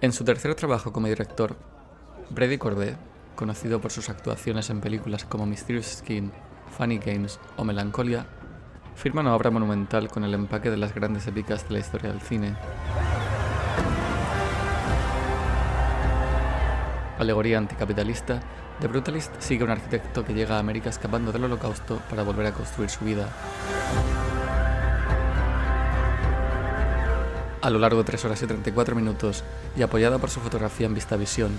En su tercer trabajo como director, Brady Corbet, conocido por sus actuaciones en películas como Mysterious Skin, Funny Games o Melancholia, firma una obra monumental con el empaque de las grandes épicas de la historia del cine. Alegoría anticapitalista, The Brutalist sigue a un arquitecto que llega a América escapando del Holocausto para volver a construir su vida. A lo largo de 3 horas y 34 minutos, y apoyada por su fotografía en VistaVision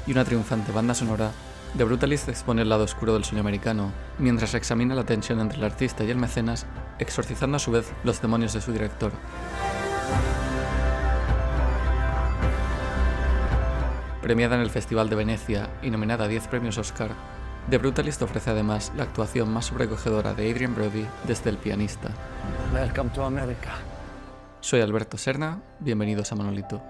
y una triunfante banda sonora, The Brutalist expone el lado oscuro del sueño americano, mientras examina la tensión entre el artista y el mecenas, exorcizando a su vez los demonios de su director. Premiada en el Festival de Venecia y nominada a 10 premios Oscar, The Brutalist ofrece además la actuación más sobrecogedora de Adrien Brody desde El pianista. Welcome to America. Soy Alberto Serna, bienvenidos a Monolito.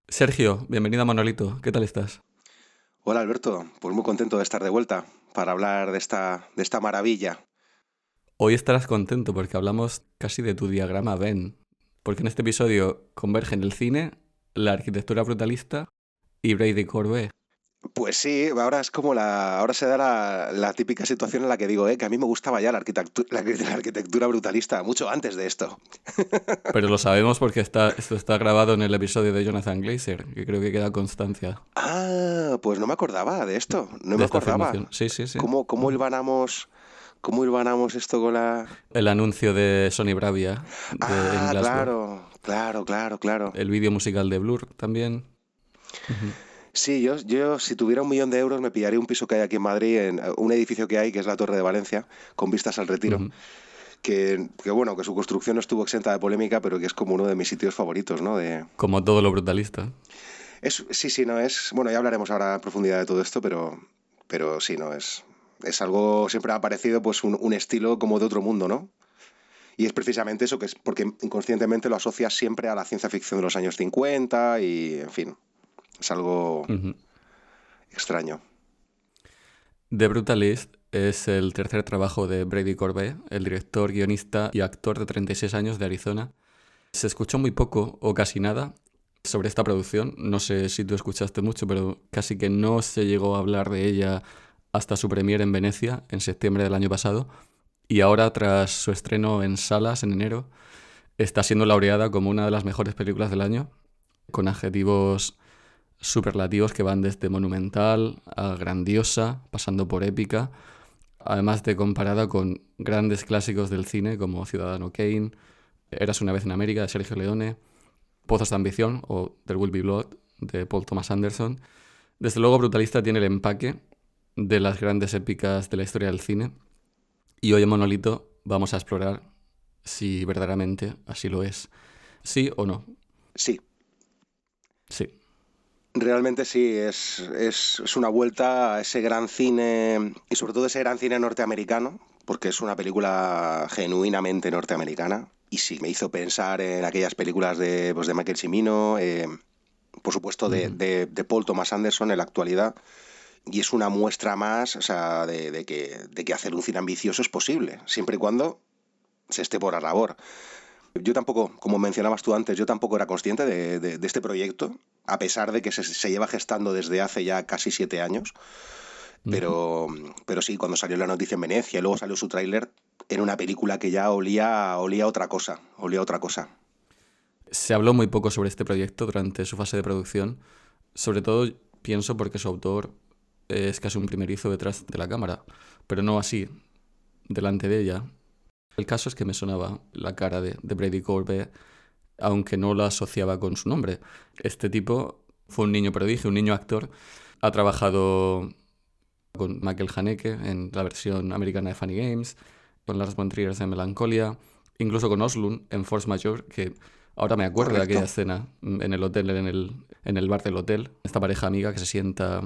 Sergio, bienvenido a Monolito, ¿qué tal estás? Hola Alberto, pues muy contento de estar de vuelta para hablar de esta maravilla. Hoy estarás contento porque hablamos casi de tu diagrama Venn, porque en este episodio convergen el cine, la arquitectura brutalista y Brady Corbet. Pues sí, ahora se da la típica situación en la que digo, que a mí me gustaba ya la arquitectura brutalista, mucho antes de esto. Pero lo sabemos porque esto está grabado en el episodio de Jonathan Glazer, que creo que queda constancia. Ah, pues no me acordaba de esto, no de me esta acordaba. afirmación. Sí. ¿Cómo hilvanamos esto con la...? El anuncio de Sony Bravia en Glasgow. Claro. El vídeo musical de Blur también. Sí, yo si tuviera 1 millón de euros me pillaría un piso que hay aquí en Madrid, en un edificio que hay, que es la Torre de Valencia, con vistas al Retiro, que bueno, que su construcción no estuvo exenta de polémica, pero que es como uno de mis sitios favoritos, ¿no? Como todo lo brutalista. Bueno, ya hablaremos ahora a profundidad de todo esto, pero sí, no, es algo, siempre me ha parecido pues un estilo como de otro mundo, ¿no? Y es precisamente eso, que es porque inconscientemente lo asocias siempre a la ciencia ficción de los años 50 y, en fin, es algo extraño. The Brutalist es el tercer trabajo de Brady Corbet, el director, guionista y actor de 36 años de Arizona. Se escuchó muy poco o casi nada sobre esta producción. No sé si tú escuchaste mucho, pero casi que no se llegó a hablar de ella hasta su premiere en Venecia en septiembre del año pasado. Y ahora, tras su estreno en salas en enero, está siendo laureada como una de las mejores películas del año, con adjetivos superlativos que van desde monumental a grandiosa, pasando por épica, además de comparada con grandes clásicos del cine como Ciudadano Kane, Eras una vez en América de Sergio Leone, Pozos de ambición o There Will Be Blood de Paul Thomas Anderson. Desde luego, Brutalista tiene el empaque de las grandes épicas de la historia del cine, y hoy en Monolito vamos a explorar si verdaderamente así lo es. ¿Sí o no? Sí. Sí. Realmente sí, es una vuelta a ese gran cine, y sobre todo ese gran cine norteamericano, porque es una película genuinamente norteamericana, y sí, me hizo pensar en aquellas películas de Michael Cimino, por supuesto de Paul Thomas Anderson en la actualidad, y es una muestra más, o sea, de que hacer un cine ambicioso es posible, siempre y cuando se esté por la labor. Yo tampoco, como mencionabas tú antes, yo tampoco era consciente de este proyecto, a pesar de que se lleva gestando desde hace ya casi 7 años. Pero sí, cuando salió la noticia en Venecia y luego salió su tráiler, era una película que ya olía otra cosa. Se habló muy poco sobre este proyecto durante su fase de producción. Sobre todo, pienso porque su autor es casi un primerizo detrás de la cámara, pero no así, delante de ella. El caso es que me sonaba la cara de Brady Corbet, aunque no la asociaba con su nombre. Este tipo fue un niño prodigio, un niño actor. Ha trabajado con Michael Haneke en la versión americana de Funny Games, con Lars von Trier en Melancholia, incluso con Oslund en Force Majeure, que ahora me acuerdo de aquella escena en el hotel, en el bar del hotel, esta pareja amiga que se sienta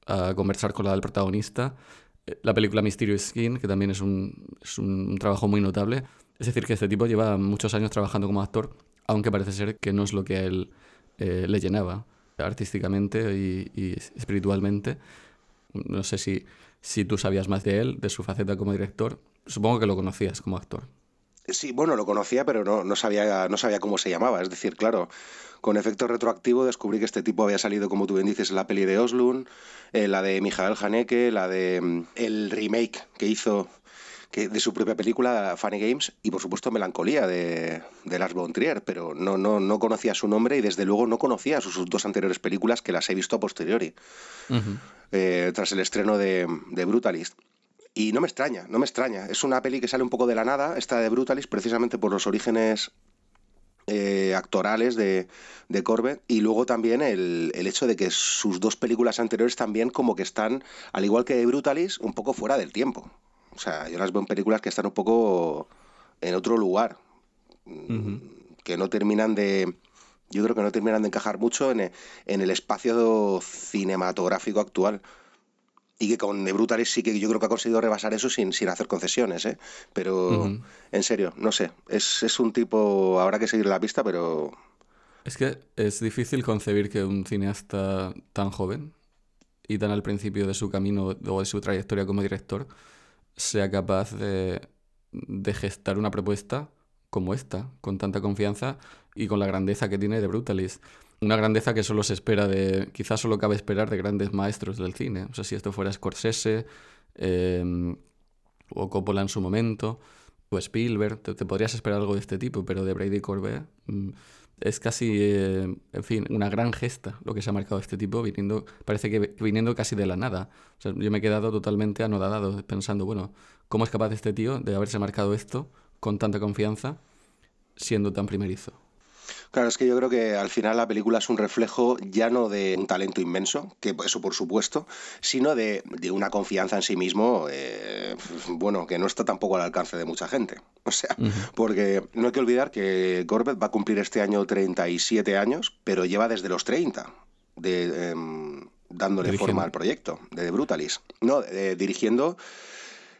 a conversar con la del protagonista. La película Mysterious Skin, que también es un trabajo muy notable. Es decir, que este tipo lleva muchos años trabajando como actor, aunque parece ser que no es lo que a él le llenaba. artísticamente y espiritualmente. No sé si tú sabías más de él, de su faceta como director. Supongo que lo conocías como actor. Sí, bueno, lo conocía, pero no sabía cómo se llamaba. Es decir, claro, con efecto retroactivo descubrí que este tipo había salido, como tú bien dices, en la peli de Oslund, la de Michael Haneke, la de el remake que hizo de su propia película, Funny Games, y por supuesto Melancolía de Lars von Trier, pero no conocía su nombre y desde luego no conocía sus dos anteriores películas que las he visto a posteriori, Ujú. tras el estreno de Brutalist. Y no me extraña, no me extraña. Es una peli que sale un poco de la nada, esta de Brutalist, precisamente por los orígenes actorales de Corbett, y luego también el hecho de que sus dos películas anteriores también como que están, al igual que Brutalist, un poco fuera del tiempo. O sea, yo las veo en películas que están un poco en otro lugar, Ujú. que no terminan de... Yo creo que no terminan de encajar mucho en el espacio cinematográfico actual. Y que con The Brutalist sí que yo creo que ha conseguido rebasar eso sin hacer concesiones, ¿eh? Pero, Ujú. en serio, no sé. Es un tipo... Habrá que seguir la pista, pero... Es que es difícil concebir que un cineasta tan joven y tan al principio de su camino o de su trayectoria como director sea capaz de gestar una propuesta como esta, con tanta confianza y con la grandeza que tiene de Brutalist. Una grandeza que solo se espera quizás solo cabe esperar de grandes maestros del cine. O sea, si esto fuera Scorsese, eh, o Coppola en su momento, o Spielberg, te podrías esperar algo de este tipo, pero de Brady Corbet es casi, en fin, una gran gesta lo que se ha marcado este tipo, parece que viniendo casi de la nada. O sea, yo me he quedado totalmente anodadado pensando, bueno, ¿cómo es capaz este tío de haberse marcado esto con tanta confianza siendo tan primerizo? Claro, es que yo creo que al final la película es un reflejo ya no de un talento inmenso, que eso por supuesto, sino de una confianza en sí mismo, bueno, que no está tampoco al alcance de mucha gente. O sea, Ujú. porque no hay que olvidar que Corbett va a cumplir este año 37 años, pero lleva desde los 30 dándole forma al Dirigiendo. proyecto de The Brutalist. No, dirigiendo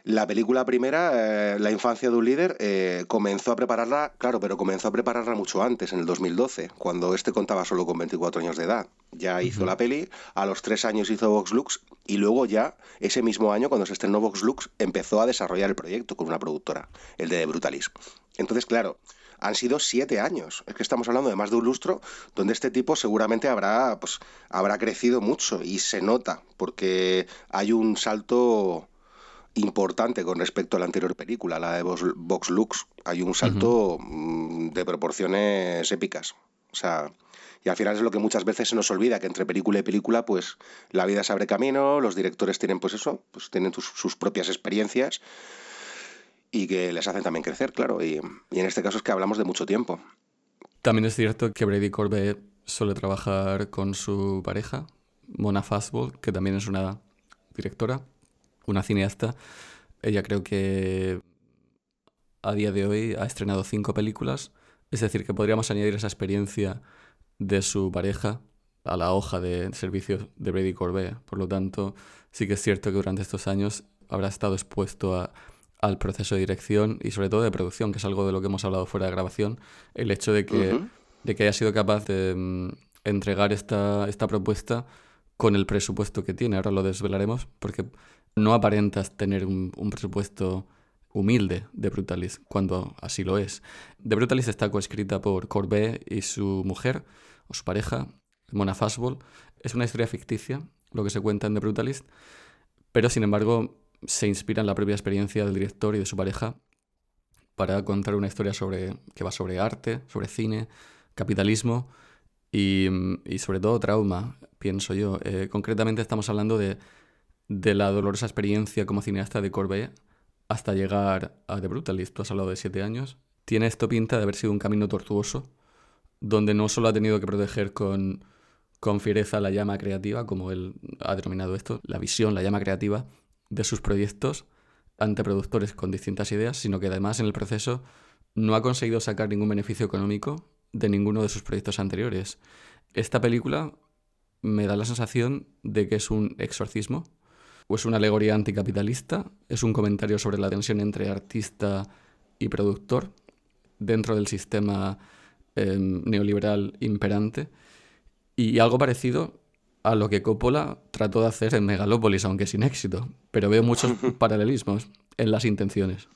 la película primera, La infancia de un líder, comenzó a prepararla, claro, pero comenzó a prepararla mucho antes, en el 2012, cuando este contaba solo con 24 años de edad. Ya hizo Ujú. la peli, a los 3 años hizo Vox Lux y luego ya, ese mismo año, cuando se estrenó Vox Lux, empezó a desarrollar el proyecto con una productora, el de Brutalis. Entonces, claro, han sido 7 años. Es que estamos hablando de más de un lustro donde este tipo seguramente habrá crecido mucho y se nota porque hay un salto importante con respecto a la anterior película, la de Vox Lux. Hay un Ujú. salto de proporciones épicas. O sea, y al final es lo que muchas veces se nos olvida, que entre película y película, pues la vida se abre camino, los directores tienen pues eso, pues tienen sus propias experiencias y que les hacen también crecer, claro. Y en este caso es que hablamos de mucho tiempo. También es cierto que Brady Corbet suele trabajar con su pareja, Mona Fastball, que también es una directora, una cineasta. Ella creo que a día de hoy ha estrenado 5 películas, es decir, que podríamos añadir esa experiencia de su pareja a la hoja de servicios de Brady Corbet. Por lo tanto, sí que es cierto que durante estos años habrá estado expuesto al proceso de dirección y sobre todo de producción, que es algo de lo que hemos hablado fuera de grabación, el hecho Ujú. de que haya sido capaz de entregar esta propuesta con el presupuesto que tiene. Ahora lo desvelaremos porque no aparentas tener un presupuesto humilde de Brutalist, cuando así lo es. The Brutalist está coescrita por Corbet y su mujer, o su pareja, Mona Fastball. Es una historia ficticia, lo que se cuenta en The Brutalist, pero sin embargo se inspira en la propia experiencia del director y de su pareja para contar una historia que va sobre arte, sobre cine, capitalismo y sobre todo trauma, pienso yo. Concretamente estamos hablando de la dolorosa experiencia como cineasta de Corbet hasta llegar a The Brutalist. Tú has hablado de 7 años. Tiene esto pinta de haber sido un camino tortuoso, donde no solo ha tenido que proteger con fiereza la llama creativa, como él ha denominado esto, la visión, la llama creativa de sus proyectos ante productores con distintas ideas, sino que además en el proceso no ha conseguido sacar ningún beneficio económico de ninguno de sus proyectos anteriores. Esta película me da la sensación de que es un exorcismo, o es una alegoría anticapitalista, es un comentario sobre la tensión entre artista y productor dentro del sistema neoliberal imperante, Y algo parecido a lo que Coppola trató de hacer en Megalópolis, aunque sin éxito. Pero veo muchos paralelismos en las intenciones.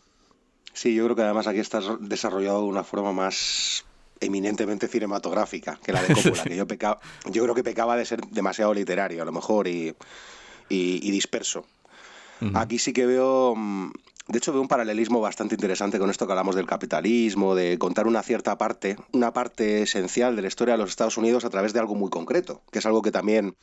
Sí, yo creo que además aquí estás desarrollado de una forma más eminentemente cinematográfica que la de Coppola, Sí. que yo creo que pecaba de ser demasiado literario a lo mejor y disperso. Ujú. Aquí sí que veo, de hecho veo un paralelismo bastante interesante con esto que hablamos del capitalismo, de contar una parte esencial de la historia de los Estados Unidos a través de algo muy concreto, que es algo que también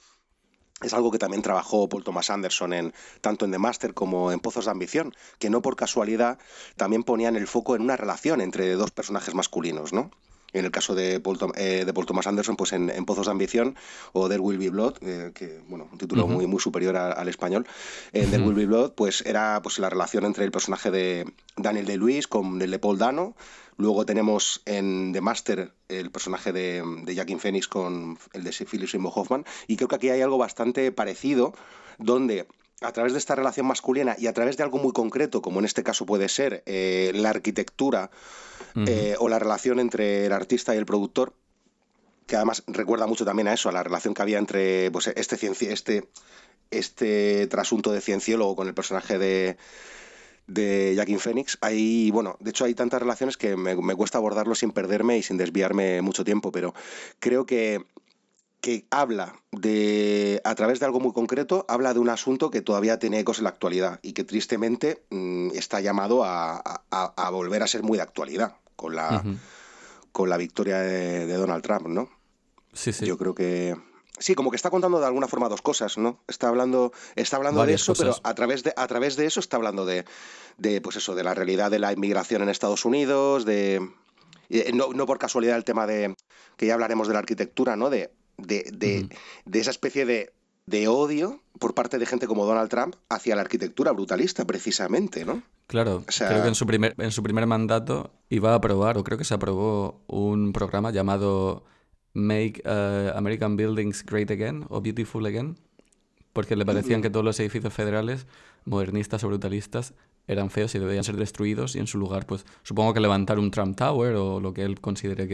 trabajó Paul Thomas Anderson tanto en The Master como en Pozos de Ambición, que no por casualidad también ponían el foco en una relación entre dos personajes masculinos, ¿no? En el caso de Paul Thomas Anderson, pues en Pozos de Ambición o There Will Be Blood, que bueno, un título Ujú. muy superior al español. En There Ujú. Will Be Blood, pues era pues la relación entre el personaje de Daniel Day-Lewis con el de Paul Dano. Luego tenemos en The Master el personaje de Joaquin Phoenix con el de Philip Seymour Hoffman. Y creo que aquí hay algo bastante parecido, donde a través de esta relación masculina y a través de algo muy concreto, como en este caso puede ser la arquitectura Ujú. o la relación entre el artista y el productor, que además recuerda mucho también a eso, a la relación que había entre pues, este trasunto de cienciólogo con el personaje de Joaquin Phoenix. Hay, bueno, de hecho hay tantas relaciones que me cuesta abordarlo sin perderme y sin desviarme mucho tiempo, pero creo que habla a través de algo muy concreto, habla de un asunto que todavía tiene ecos en la actualidad y que tristemente está llamado a volver a ser muy de actualidad Ujú. con la victoria de Donald Trump, ¿no? Sí, sí. Yo creo que sí, como que está contando de alguna forma dos cosas, ¿no? Está hablando de Varias eso, pero cosas. a través de eso está hablando pues eso, de la realidad de la inmigración en Estados Unidos, no por casualidad el tema que ya hablaremos de la arquitectura, ¿no? De, de, Ujú. de esa especie de odio por parte de gente como Donald Trump hacia la arquitectura brutalista, precisamente, ¿no? Claro, O creo que sea, en su primer mandato iba a aprobar, o creo que se aprobó, un programa llamado Make American Buildings Great Again o Beautiful Again, porque le parecían que todos los edificios federales, modernistas o brutalistas, eran feos y debían ser destruidos y en su lugar, pues supongo que levantar un Trump Tower o lo que él considere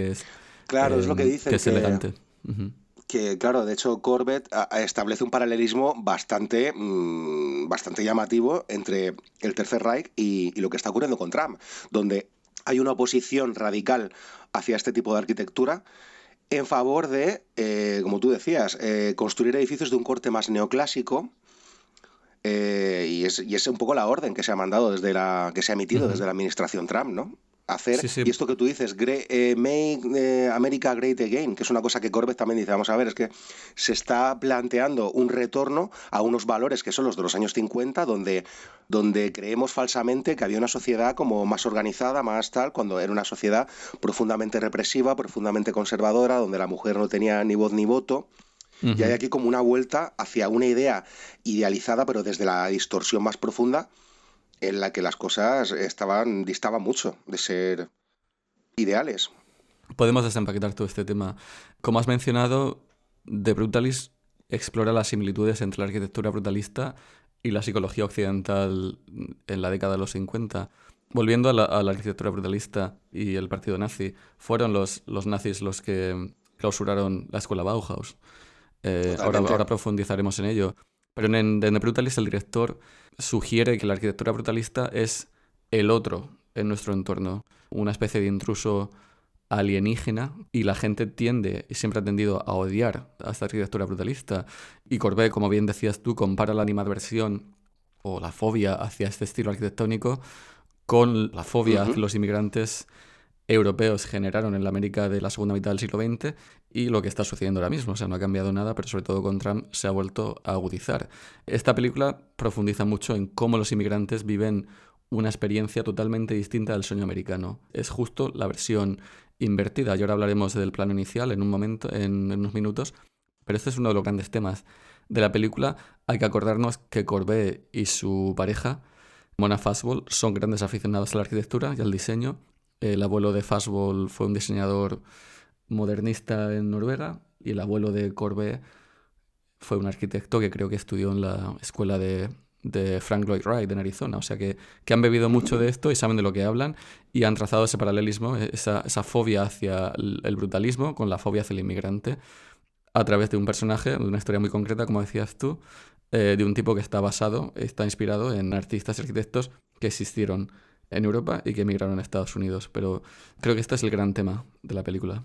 claro, es lo que que dicen es elegante. Ujú. claro, de hecho, Corbett establece un paralelismo bastante llamativo entre el Tercer Reich y lo que está ocurriendo con Trump, donde hay una oposición radical hacia este tipo de arquitectura en favor de, como tú decías, construir edificios de un corte más neoclásico. Y es un poco la orden que se ha mandado que se ha emitido Ujú. desde la administración Trump, ¿no? Hacer, Sí, sí. y esto que tú dices, Make America Great Again, que es una cosa que Corbett también dice, vamos a ver, es que se está planteando un retorno a unos valores que son los de los años 50, donde creemos falsamente que había una sociedad como más organizada, más tal, cuando era una sociedad profundamente represiva, profundamente conservadora, donde la mujer no tenía ni voz ni voto. Y hay Ujú. aquí como una vuelta hacia una idea idealizada, pero desde la distorsión más profunda, en la que las cosas distaban mucho de ser ideales. Podemos desempaquetar todo este tema. Como has mencionado, The Brutalist explora las similitudes entre la arquitectura brutalista y la psicología occidental en la década de los 50. Volviendo a la arquitectura brutalista y el partido nazi, fueron los nazis los que clausuraron la escuela Bauhaus. Totalmente. Ahora profundizaremos en ello. Pero en The Brutalist el director sugiere que la arquitectura brutalista es el otro en nuestro entorno, una especie de intruso alienígena, y la gente tiende y siempre ha tendido a odiar a esta arquitectura brutalista. Y Corbet, como bien decías tú, compara la animadversión o la fobia hacia este estilo arquitectónico con la fobia Ujú. que los inmigrantes europeos generaron en la América de la segunda mitad del siglo XX y lo que está sucediendo ahora mismo. O sea, no ha cambiado nada, pero sobre todo con Trump se ha vuelto a agudizar. Esta película profundiza mucho en cómo los inmigrantes viven una experiencia totalmente distinta del sueño americano. Es justo la versión invertida. Y ahora hablaremos del plano inicial en un momento, en unos minutos, pero este es uno de los grandes temas de la película. Hay que acordarnos que Corbet y su pareja, Mona Fastball, son grandes aficionados a la arquitectura y al diseño. El abuelo de Fastball fue un diseñador modernista en Noruega y el abuelo de Corbet fue un arquitecto que creo que estudió en la escuela de Frank Lloyd Wright en Arizona. O sea que han bebido mucho de esto y saben de lo que hablan y han trazado ese paralelismo, esa fobia hacia el brutalismo con la fobia hacia el inmigrante. a través de un personaje, de una historia muy concreta, como decías tú, de un tipo que está inspirado en artistas y arquitectos que existieron en Europa y que emigraron a Estados Unidos. Pero creo que este es el gran tema de la película.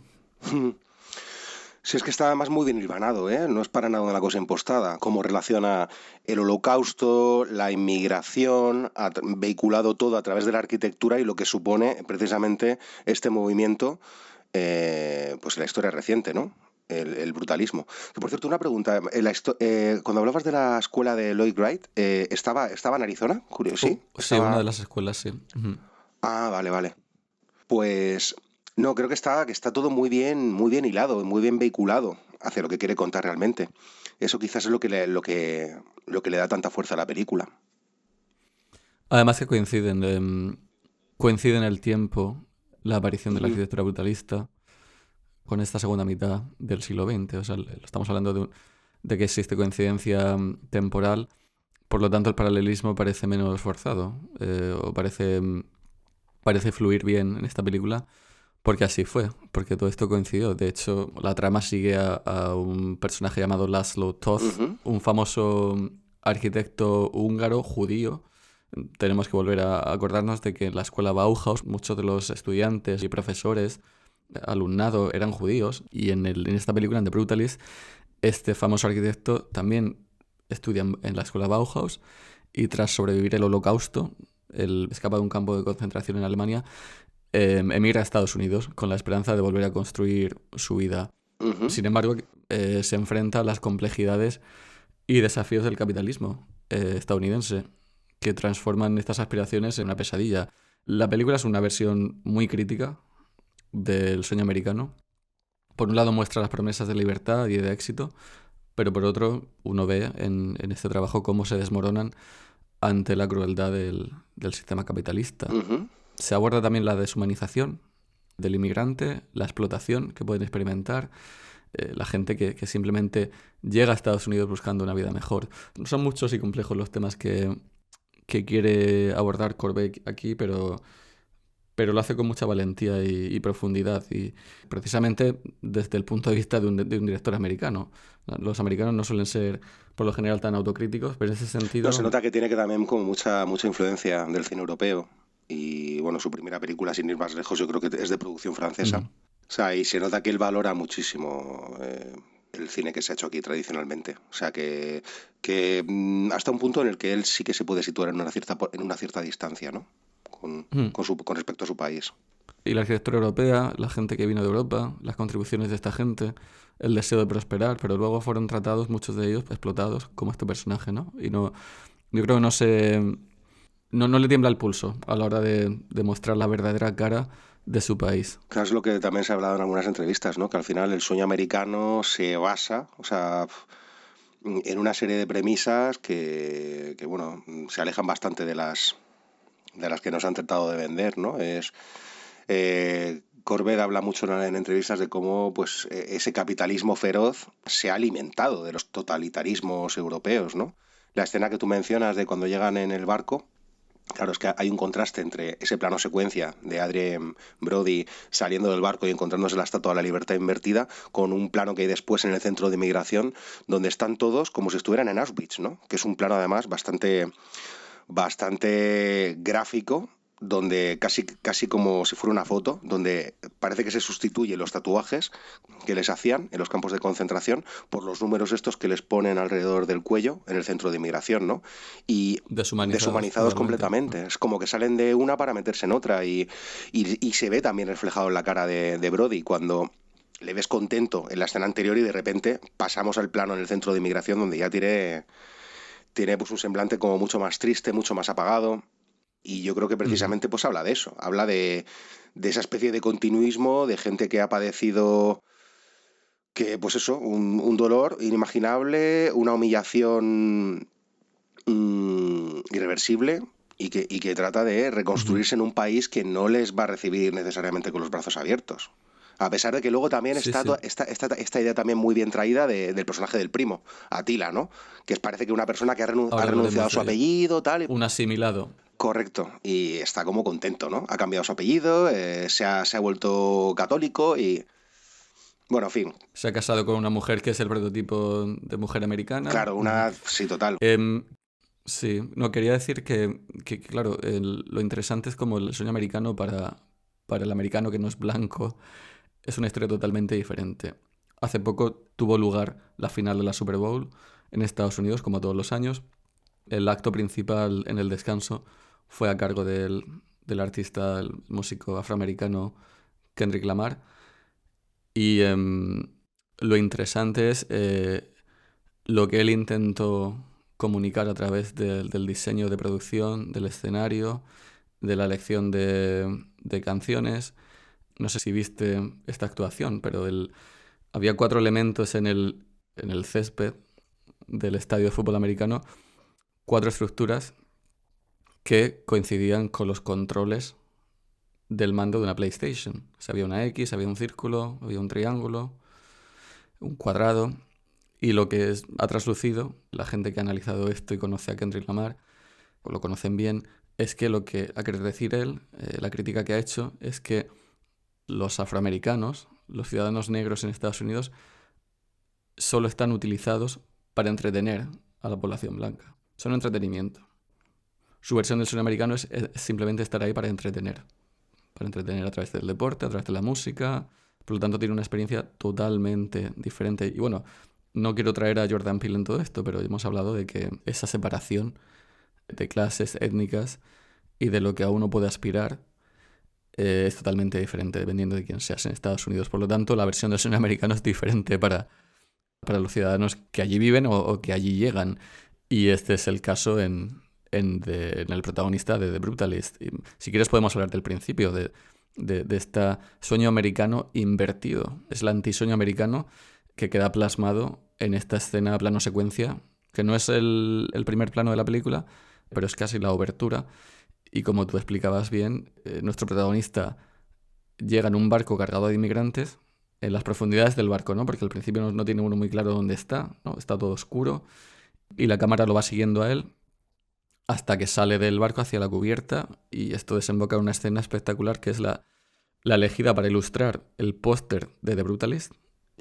Si es que está además muy bien hilvanado, ¿eh? No es para nada una cosa impostada. Cómo relaciona el holocausto, la inmigración, vehiculado todo a través de la arquitectura y lo que supone precisamente este movimiento, pues en la historia reciente, ¿no? El brutalismo. Que, por cierto, una pregunta. Cuando hablabas de la escuela de Lloyd Wright, ¿estaba en Arizona? Curioso, ¿sí? Sí, una de las escuelas, sí. Ujú. Ah, vale, vale. Pues no, creo que está todo muy bien hilado, muy bien vehiculado hacia lo que quiere contar realmente. Eso quizás es lo que le da tanta fuerza a la película. Además que coinciden el tiempo, la aparición de la Ujú, arquitectura brutalista con esta segunda mitad del siglo XX. O sea, estamos hablando de que existe coincidencia temporal, por lo tanto el paralelismo parece menos forzado, o parece fluir bien en esta película, porque así fue, porque todo esto coincidió. De hecho, la trama sigue a un personaje llamado Laszlo Toth, ujú, un famoso arquitecto húngaro judío. Tenemos que volver a acordarnos de que en la escuela Bauhaus muchos de los estudiantes y profesores, alumnado, eran judíos, y en esta película, en The Brutalist, este famoso arquitecto también estudia en la escuela Bauhaus y tras sobrevivir el Holocausto, él escapa de un campo de concentración en Alemania, emigra a Estados Unidos con la esperanza de volver a construir su vida. ujú. Sin embargo, se enfrenta a las complejidades y desafíos del capitalismo estadounidense, que transforman estas aspiraciones en una pesadilla. La película es una versión muy crítica del sueño americano. Por un lado muestra las promesas de libertad y de éxito, pero por otro uno ve en este trabajo cómo se desmoronan ante la crueldad del sistema capitalista. Ujú. Se aborda también la deshumanización del inmigrante, la explotación que pueden experimentar, la gente que simplemente llega a Estados Unidos buscando una vida mejor. Son muchos y complejos los temas que quiere abordar Corbeck aquí, pero lo hace con mucha valentía y profundidad, y precisamente desde el punto de vista de un director americano. Los americanos no suelen ser, por lo general, tan autocríticos, pero en ese No, se sentido... nota que tiene que también como mucha influencia del cine europeo. Y bueno, su primera película, sin ir más lejos, yo creo que es de producción francesa. Ujú. O sea, y se nota que él valora muchísimo el cine que se ha hecho aquí tradicionalmente. O sea, que hasta un punto en el que él sí que se puede situar en una cierta distancia, ¿no? Con, Ujú. con respecto a su país. Y la arquitectura europea, la gente que vino de Europa, las contribuciones de esta gente, el deseo de prosperar, pero luego fueron tratados, muchos de ellos, explotados, como este personaje, ¿no? Y no, yo creo que no le tiembla el pulso a la hora de mostrar la verdadera cara de su país. Claro, es lo que también se ha hablado en algunas entrevistas, ¿no? Que al final el sueño americano se basa, o sea, en una serie de premisas que bueno, se alejan bastante de las que nos han tratado de vender, ¿no? Corbett habla mucho en entrevistas de cómo pues, ese capitalismo feroz se ha alimentado de los totalitarismos europeos, ¿no? La escena que tú mencionas de cuando llegan en el barco, claro, es que hay un contraste entre ese plano secuencia de Adrien Brody saliendo del barco y encontrándose la Estatua de la Libertad invertida, con un plano que hay después en el centro de inmigración, donde están todos como si estuvieran en Auschwitz, ¿no? Que es un plano además bastante gráfico, donde casi como si fuera una foto, donde parece que se sustituyen los tatuajes que les hacían en los campos de concentración por los números estos que les ponen alrededor del cuello en el centro de inmigración, ¿no? Y Deshumanizados deshumanizados totalmente. completamente. Es como que salen de una para meterse en otra y se ve también reflejado en la cara de Brody cuando le ves contento en la escena anterior y de repente pasamos al plano en el centro de inmigración donde ya tiene pues un semblante como mucho más triste, mucho más apagado. Y yo creo que Ujú. precisamente pues habla de eso, habla de esa especie de continuismo, de gente que ha padecido que, pues eso, un dolor inimaginable, una humillación irreversible y que trata de Ujú. reconstruirse en un país que no les va a recibir necesariamente con los brazos abiertos. A pesar de que luego también Sí, está sí. esta idea también muy bien traída del personaje del primo, Atila, ¿no? Que parece que una persona que ha Ahora renunciado a hablaremos su de apellido, tal, un asimilado. correcto, y está como contento, ¿no? Ha cambiado su apellido, se ha vuelto católico Bueno, en fin. Se ha casado con una mujer que es el prototipo de mujer americana. Claro, sí, total. Sí, no, quería decir que claro, lo interesante es como el sueño americano para el americano que no es blanco es una historia totalmente diferente. Hace poco tuvo lugar la final de la Super Bowl en Estados Unidos, como todos los años. El acto principal en el descanso fue a cargo del artista, el músico afroamericano Kendrick Lamar. Y lo interesante es lo que él intentó comunicar a través del diseño de producción, del escenario, de la elección de canciones. No sé si viste esta actuación, pero había 4 elementos en el césped del estadio de fútbol americano, 4 estructuras que coincidían con los controles del mando de una PlayStation. O sea, había una X, había un círculo, había un triángulo, un cuadrado. Y lo que ha traslucido, la gente que ha analizado esto y conoce a Kendrick Lamar, o lo conocen bien, es que lo que ha querido decir él, la crítica que ha hecho, es que los afroamericanos, los ciudadanos negros en Estados Unidos, solo están utilizados para entretener a la población blanca. Son entretenimiento. Su versión del sueño americano es simplemente estar ahí para entretener a través del deporte, a través de la música. Por lo tanto, tiene una experiencia totalmente diferente. Y bueno, no quiero traer a Jordan Peele en todo esto, pero hemos hablado de que esa separación de clases étnicas y de lo que a uno puede aspirar es totalmente diferente dependiendo de quién seas en Estados Unidos. Por lo tanto, la versión del sueño americano es diferente para los ciudadanos que allí viven o que allí llegan. Y este es el caso en el protagonista de The Brutalist. Y si quieres podemos hablar del principio de este sueño americano invertido. Es el antisueño americano que queda plasmado en esta escena plano secuencia, que no es el primer plano de la película, pero es casi la obertura. Y como tú explicabas bien, nuestro protagonista llega en un barco cargado de inmigrantes en las profundidades del barco, ¿no? Porque al principio no tiene uno muy claro dónde está, ¿no? Está todo oscuro y la cámara lo va siguiendo a él hasta que sale del barco hacia la cubierta y esto desemboca en una escena espectacular que es la elegida para ilustrar el póster de The Brutalist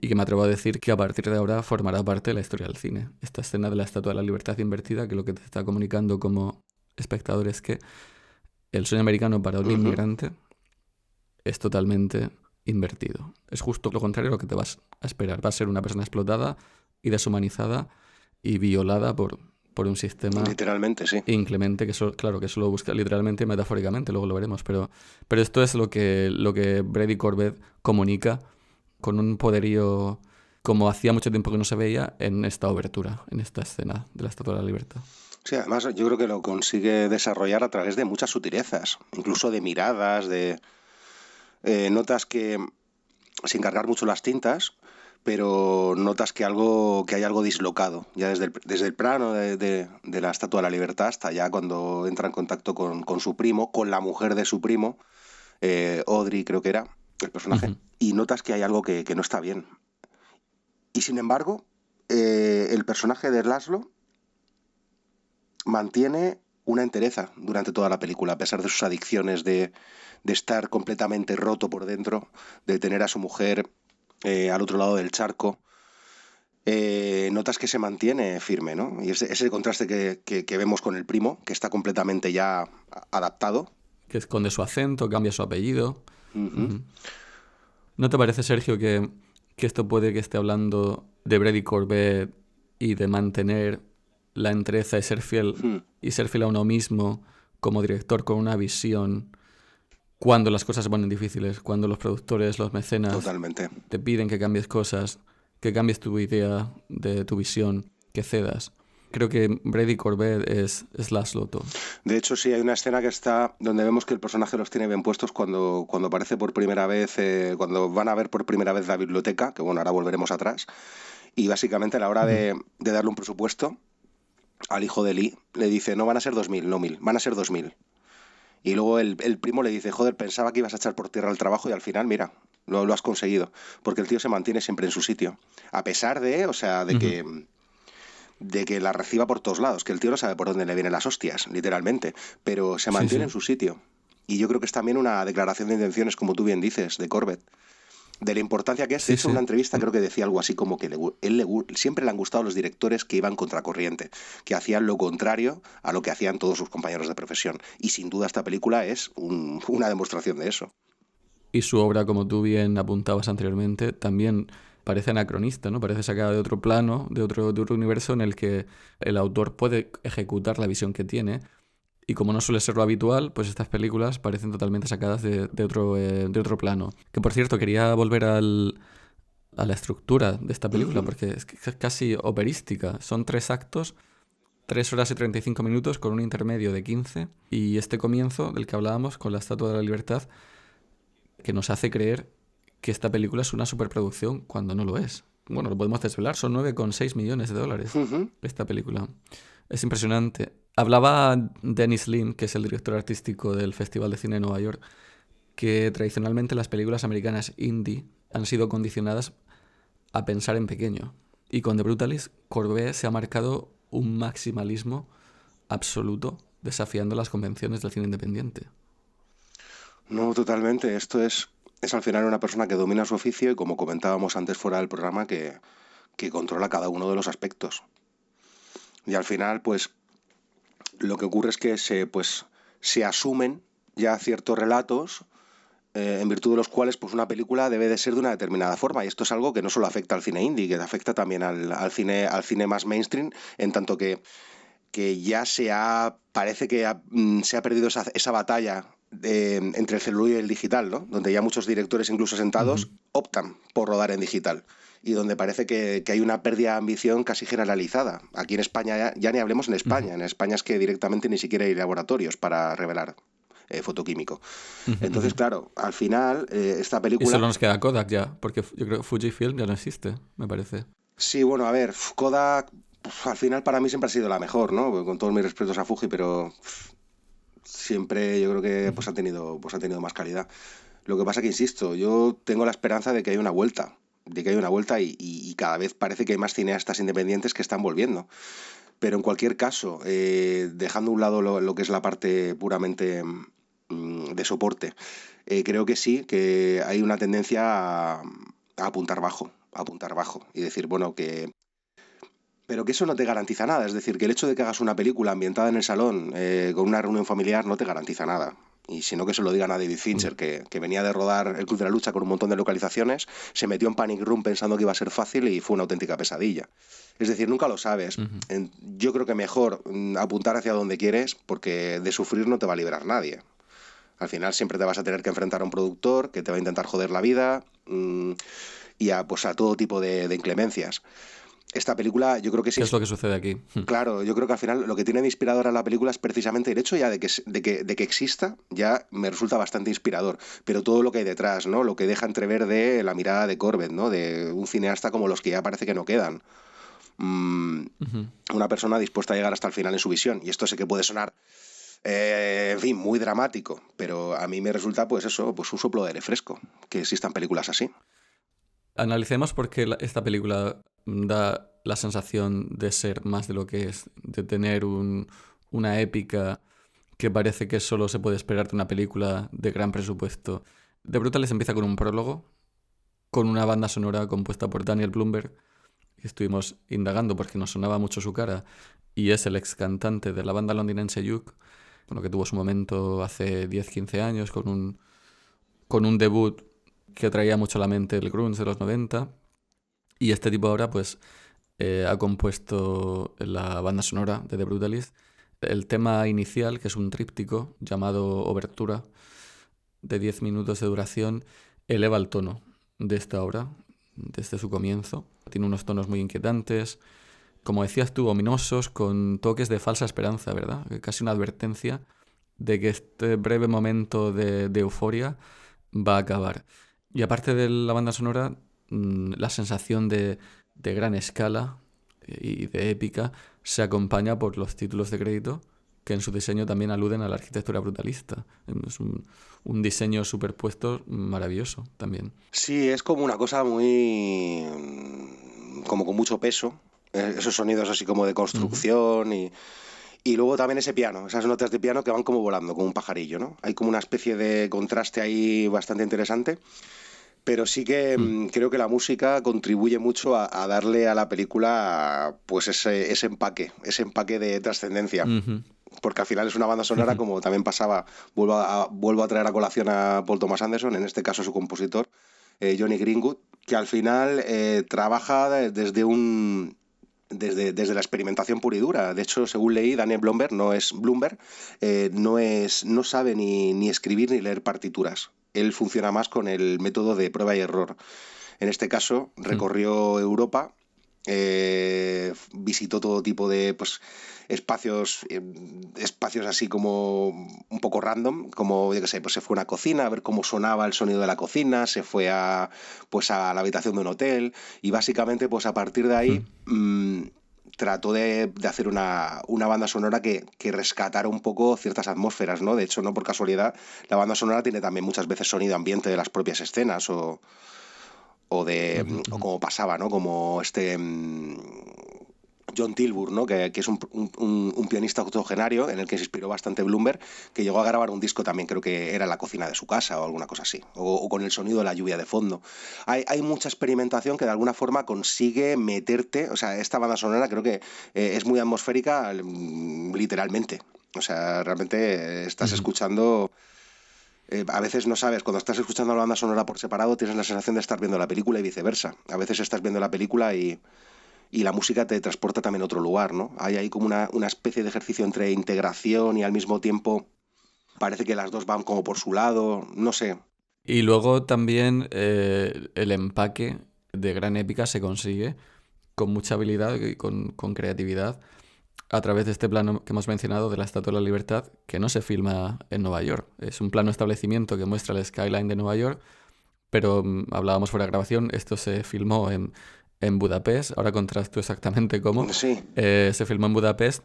y que me atrevo a decir que a partir de ahora formará parte de la historia del cine. Esta escena de la Estatua de la Libertad invertida, que lo que te está comunicando como espectador es que el sueño americano para un inmigrante es totalmente invertido. Es justo lo contrario a lo que te vas a esperar. Va a ser una persona explotada y deshumanizada y violada por un sistema literalmente, sí, inclemente, que solo busca literalmente y metafóricamente, luego lo veremos, pero esto es lo que Brady Corbet comunica con un poderío como hacía mucho tiempo que no se veía en esta obertura, en esta escena de la Estatua de la Libertad. Sí, además yo creo que lo consigue desarrollar a través de muchas sutilezas, incluso de miradas, de notas que, sin cargar mucho las tintas, pero notas que hay algo dislocado, ya desde el plano de la Estatua de la Libertad hasta ya cuando entra en contacto con su primo, con la mujer de su primo, Audrey creo que era el personaje, y notas que hay algo que no está bien. Y sin embargo, el personaje de Laszlo mantiene una entereza durante toda la película, a pesar de sus adicciones, de estar completamente roto por dentro, de tener a su mujer al otro lado del charco. Notas que se mantiene firme, ¿no? Y ese contraste que vemos con el primo, que está completamente ya adaptado. Que esconde su acento, cambia su apellido. ¿No te parece, Sergio, que esto puede que esté hablando de Brady Corbet y de mantener la entereza y ser fiel a uno mismo como director con una visión cuando las cosas se ponen difíciles, cuando los productores, los mecenas Totalmente te piden que cambies cosas, que cambies tu idea de tu visión, que cedas? Creo que Brady Corbet es Laszlo todo. De hecho, sí, hay una escena que está donde vemos que el personaje los tiene bien puestos cuando aparece por primera vez, cuando van a ver por primera vez la biblioteca, que bueno, ahora volveremos atrás, y básicamente a la hora de darle un presupuesto al hijo de Lee, le dice, no van a ser 2.000, no 1.000, van a ser 2.000. Y luego el primo le dice, joder, pensaba que ibas a echar por tierra el trabajo y al final, mira, lo has conseguido. Porque el tío se mantiene siempre en su sitio. A pesar de que la reciba por todos lados, que el tío no sabe por dónde le vienen las hostias, literalmente, pero se mantiene en su sitio. Y yo creo que es también una declaración de intenciones, como tú bien dices, de Corbett, de la importancia que es. Sí, De hecho, en sí. una entrevista creo que decía algo así como que siempre le han gustado los directores que iban contracorriente, que hacían lo contrario a lo que hacían todos sus compañeros de profesión. Y sin duda esta película es una demostración de eso. Y su obra, como tú bien apuntabas anteriormente, también parece anacronista, ¿no? Parece sacada de otro plano, de otro universo en el que el autor puede ejecutar la visión que tiene. Y como no suele ser lo habitual, pues estas películas parecen totalmente sacadas de otro plano. Que por cierto, quería volver a la estructura de esta película, Ujú. porque es casi operística. Son 3 actos, 3 horas y 35 minutos con un intermedio de 15. Y este comienzo del que hablábamos con la Estatua de la Libertad, que nos hace creer que esta película es una superproducción cuando no lo es. Bueno, lo podemos desvelar, son 9,6 millones de dólares Ujú. esta película. Es impresionante. Hablaba Dennis Lin, que es el director artístico del Festival de Cine de Nueva York, que tradicionalmente las películas americanas indie han sido condicionadas a pensar en pequeño. Y con The Brutalist, Courbet se ha marcado un maximalismo absoluto, desafiando las convenciones del cine independiente. No, totalmente. Es al final una persona que domina su oficio y, como comentábamos antes fuera del programa, que controla cada uno de los aspectos. Y al final, pues, lo que ocurre es que se asumen ya ciertos relatos, en virtud de los cuales pues una película debe de ser de una determinada forma. Y esto es algo que no solo afecta al cine indie, que afecta también al cine más mainstream, en tanto que ya parece que se ha perdido esa batalla entre el celular y el digital, ¿no? Donde ya muchos directores, incluso Ujú. sentados, optan por rodar en digital. Y donde parece que hay una pérdida de ambición casi generalizada. Aquí en España, ya ni hablemos en Ujú. España. En España es que directamente ni siquiera hay laboratorios para revelar fotoquímico. Ujú. Entonces, Ujú. claro, al final, esta Y solo película. nos queda Kodak ya, porque yo creo que Fujifilm ya no existe, me parece. Sí, bueno, a ver, Kodak, al final para mí siempre ha sido la mejor, ¿no? Con todos mis respetos a Fuji, pero siempre yo creo que Ujú. ha tenido más calidad. Lo que pasa que, insisto, yo tengo la esperanza de que hay una vuelta, y cada vez parece que hay más cineastas independientes que están volviendo. Pero en cualquier caso, dejando a un lado lo que es la parte puramente de soporte, creo que sí, que hay una tendencia a apuntar bajo y decir, bueno, pero que eso no te garantiza nada. Es decir, que el hecho de que hagas una película ambientada en el salón, con una reunión familiar, no te garantiza nada. Y sino que se lo digan a David Fincher, Ya. que venía de rodar El Club de la Lucha con un montón de localizaciones, se metió en Panic Room pensando que iba a ser fácil y fue una auténtica pesadilla. Es decir, nunca lo sabes. Ujú. Yo creo que mejor apuntar hacia donde quieres, porque de sufrir no te va a librar nadie. Al final siempre te vas a tener que enfrentar a un productor que te va a intentar joder la vida, y pues a todo tipo de inclemencias. Esta película, yo creo que ¿Qué sí. es lo que sucede aquí? Claro, yo creo que al final lo que tiene de inspiradora la película es precisamente el hecho ya de que exista, ya me resulta bastante inspirador, pero todo lo que hay detrás, ¿no? Lo que deja entrever de la mirada de Corbett, ¿no? De un cineasta como los que ya parece que no quedan. Mm, Ujú. una persona dispuesta a llegar hasta el final en su visión. Y esto sé que puede sonar, en fin, muy dramático, pero a mí me resulta, pues eso, pues un soplo de aire fresco, que existan películas así. Analicemos por qué esta película da la sensación de ser más de lo que es, de tener una épica que parece que solo se puede esperar de una película de gran presupuesto. The Brutalist empieza con un prólogo, con una banda sonora compuesta por Daniel Blumberg, que estuvimos indagando porque nos sonaba mucho su cara, y es el ex cantante de la banda londinense Juke, bueno, que tuvo su momento hace 10-15 años con un debut que traía mucho a la mente el grunge de los 90. Y este tipo ahora pues ha compuesto la banda sonora de The Brutalist. El tema inicial, que es un tríptico llamado Obertura, de 10 minutos de duración, eleva el tono de esta obra desde su comienzo. Tiene unos tonos muy inquietantes, como decías tú, ominosos, con toques de falsa esperanza, ¿verdad? Casi una advertencia de que este breve momento de euforia va a acabar. Y aparte de la banda sonora, la sensación de gran escala y de épica se acompaña por los títulos de crédito que en su diseño también aluden a la arquitectura brutalista. Es un diseño superpuesto maravilloso también. Sí, es como una cosa muy, como con mucho peso, esos sonidos así como de Ujú. construcción, y luego también ese piano, esas notas de piano que van como volando, como un pajarillo, ¿no? Hay como una especie de contraste ahí bastante interesante. Pero sí que creo que la música contribuye mucho a darle a la película pues ese empaque de trascendencia. Ujú, Porque al final es una banda sonora, ujú, como también pasaba, vuelvo a traer a colación a Paul Thomas Anderson, en este caso su compositor, Johnny Greenwood, que al final trabaja desde la experimentación pura y dura. De hecho, según leí, Daniel Blumberg no sabe ni escribir ni leer partituras. Él funciona más con el método de prueba y error. En este caso, ujú. recorrió Europa, visitó todo tipo de pues, espacios así como un poco random, como yo qué sé, pues se fue a una cocina a ver cómo sonaba el sonido de la cocina, se fue pues a la habitación de un hotel y básicamente pues a partir de ahí trató de hacer una banda sonora que rescatara un poco ciertas atmósferas, ¿no? De hecho, no por casualidad, la banda sonora tiene también muchas veces sonido ambiente de las propias escenas Ujú, o ujú. como pasaba, ¿no? Como John Tilburg, ¿no? Que es un pianista octogenario en el que se inspiró bastante Bloomberg, que llegó a grabar un disco también, creo que era en la cocina de su casa o alguna cosa así, o con el sonido de la lluvia de fondo. Hay mucha experimentación que de alguna forma consigue meterte, o sea, esta banda sonora creo que es muy atmosférica literalmente. O sea, realmente estás Ujú. escuchando a veces no sabes, cuando estás escuchando la banda sonora por separado, tienes la sensación de estar viendo la película y viceversa. A veces estás viendo la película y la música te transporta también a otro lugar, ¿no? Hay ahí como una especie de ejercicio entre integración y al mismo tiempo parece que las dos van como por su lado, no sé. Y luego también el empaque de gran épica se consigue con mucha habilidad y con creatividad a través de este plano que hemos mencionado de la Estatua de la Libertad, que no se filma en Nueva York. Es un plano establecimiento que muestra el skyline de Nueva York, pero hablábamos fuera de grabación, esto se filmó en Budapest, ahora contrasto exactamente cómo. Sí. Se filmó en Budapest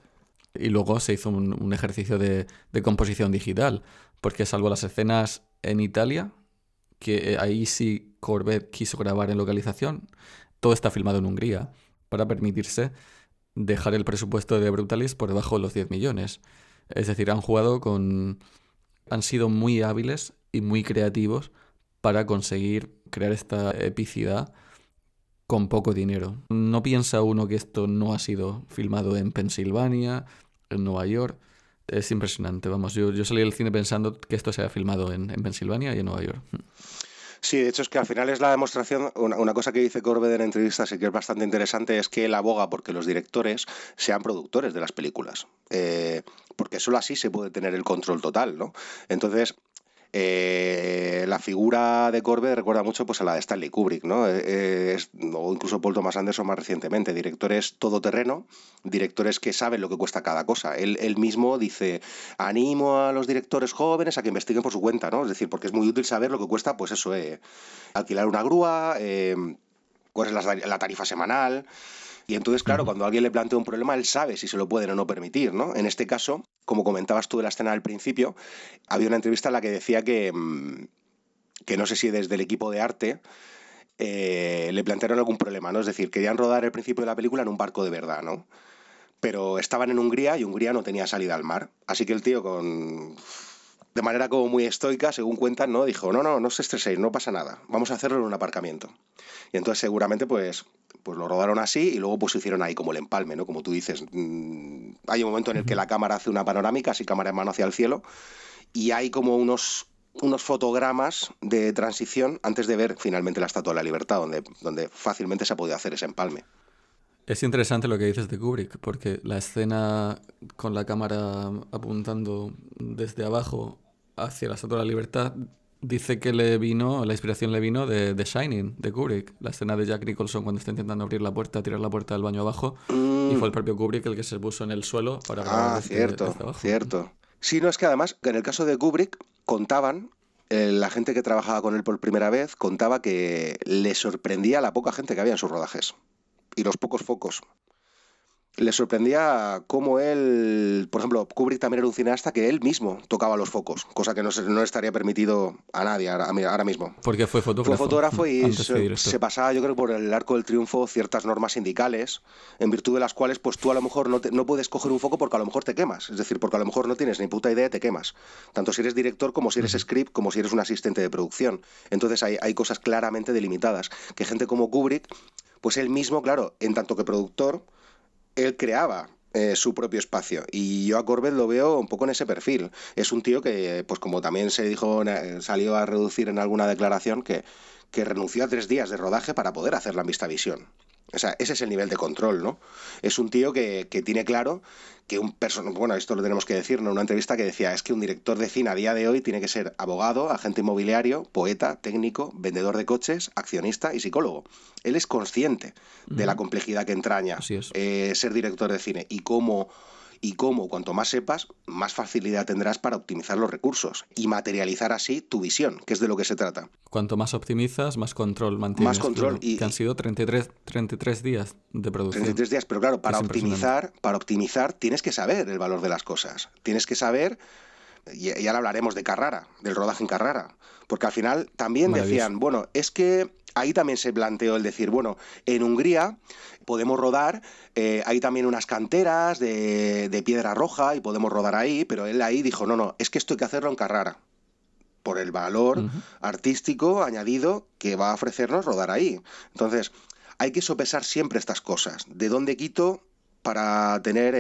y luego se hizo un ejercicio de composición digital, porque salvo las escenas en Italia, que ahí sí Corbett quiso grabar en localización, todo está filmado en Hungría, para permitirse dejar el presupuesto de Brutalis por debajo de los 10 millones. Es decir, han sido muy hábiles y muy creativos para conseguir crear esta epicidad con poco dinero. No piensa uno que esto no ha sido filmado en Pensilvania, en Nueva York. Es impresionante, vamos, yo salí del cine pensando que esto se ha filmado en Pensilvania y en Nueva York. Sí, de hecho es que al final es la demostración, una cosa que dice Corbett en entrevistas y que es bastante interesante es que él aboga porque los directores sean productores de las películas, porque solo así se puede tener el control total, ¿no? Entonces, la figura de Corbett recuerda mucho pues, a la de Stanley Kubrick, ¿no? O incluso Paul Thomas Anderson más recientemente, directores todoterreno, directores que saben lo que cuesta cada cosa. Él mismo dice, animo a los directores jóvenes a que investiguen por su cuenta, ¿no? Es decir, porque es muy útil saber lo que cuesta, pues eso, alquilar una grúa, cuál es la tarifa semanal. Y entonces, claro, Ujú. cuando alguien le plantea un problema, él sabe si se lo pueden o no permitir, ¿no? En este caso, como comentabas tú de la escena al principio, había una entrevista en la que decía que no sé si desde el equipo de arte le plantearon algún problema, ¿no? Es decir, querían rodar el principio de la película en un barco de verdad, ¿no? Pero estaban en Hungría y Hungría no tenía salida al mar. Así que el tío de manera como muy estoica, según cuentan, ¿no? Dijo, no se estreséis, no pasa nada, vamos a hacerlo en un aparcamiento. Y entonces seguramente pues lo rodaron así y luego pues hicieron ahí como el empalme, ¿no? Como tú dices, hay un momento en el que Ujú. la cámara hace una panorámica, así cámara en mano hacia el cielo, y hay como unos fotogramas de transición antes de ver finalmente la Estatua de la Libertad, donde fácilmente se ha podido hacer ese empalme. Es interesante lo que dices de Kubrick, porque la escena con la cámara apuntando desde abajo hacia la Estatua de la Libertad dice que la inspiración le vino de The Shining, de Kubrick, la escena de Jack Nicholson cuando está intentando abrir la puerta, tirar la puerta del baño abajo, y fue el propio Kubrick el que se puso en el suelo para grabar Cierto, desde abajo. cierto. Sí, no es que además, que en el caso de Kubrick, contaban, la gente que trabajaba con él por primera vez, contaba que le sorprendía la poca gente que había en sus rodajes y los pocos focos. le sorprendía cómo él, por ejemplo, Kubrick también era un cineasta que él mismo tocaba los focos, cosa que no estaría permitido a nadie ahora mismo. Porque fue Fue fotógrafo fotógrafo y antes que se director. pasaba, yo creo, por el arco del triunfo ciertas normas sindicales, en virtud de las cuales pues tú a lo mejor no puedes coger un foco porque a lo mejor te quemas, es decir, porque a lo mejor no tienes ni puta idea y te quemas, tanto si eres director como si eres Ujú. script, como si eres un asistente de producción. Entonces hay cosas claramente delimitadas, que gente como Kubrick, pues él mismo, claro, en tanto que productor, él creaba su propio espacio. Y yo a Corbett lo veo un poco en ese perfil. Es un tío que, pues como también se dijo, salió a reducir en alguna declaración, que renunció a 3 días de rodaje para poder hacer la Visitavisión. O sea, ese es el nivel de control, ¿no? Es un tío que tiene claro que un personaje, bueno, esto lo tenemos que decir, ¿no? En una entrevista que decía, es que un director de cine a día de hoy tiene que ser abogado, agente inmobiliario, poeta, técnico, vendedor de coches, accionista y psicólogo. Él es consciente de la Ujú. complejidad que entraña Así es. ser director de cine y cómo, cuanto más sepas, más facilidad tendrás para optimizar los recursos y materializar así tu visión, que es de lo que se trata. Cuanto más optimizas, más control Más mantienes, control claro. Que han y sido 33 días de producción. 33 días, pero claro, Es impresionante. para optimizar tienes que saber el valor de las cosas. Tienes que saber, y ahora hablaremos de Carrara, del rodaje en Carrara, porque al final también Maravilloso. decían, bueno, es que ahí también se planteó el decir, bueno, en Hungría podemos rodar, hay también unas canteras de piedra roja y podemos rodar ahí, pero él ahí dijo, no, no, es que esto hay que hacerlo en Carrara, por el valor Ujú. artístico añadido que va a ofrecernos rodar ahí. Entonces, hay que sopesar siempre estas cosas. ¿De dónde quito para tener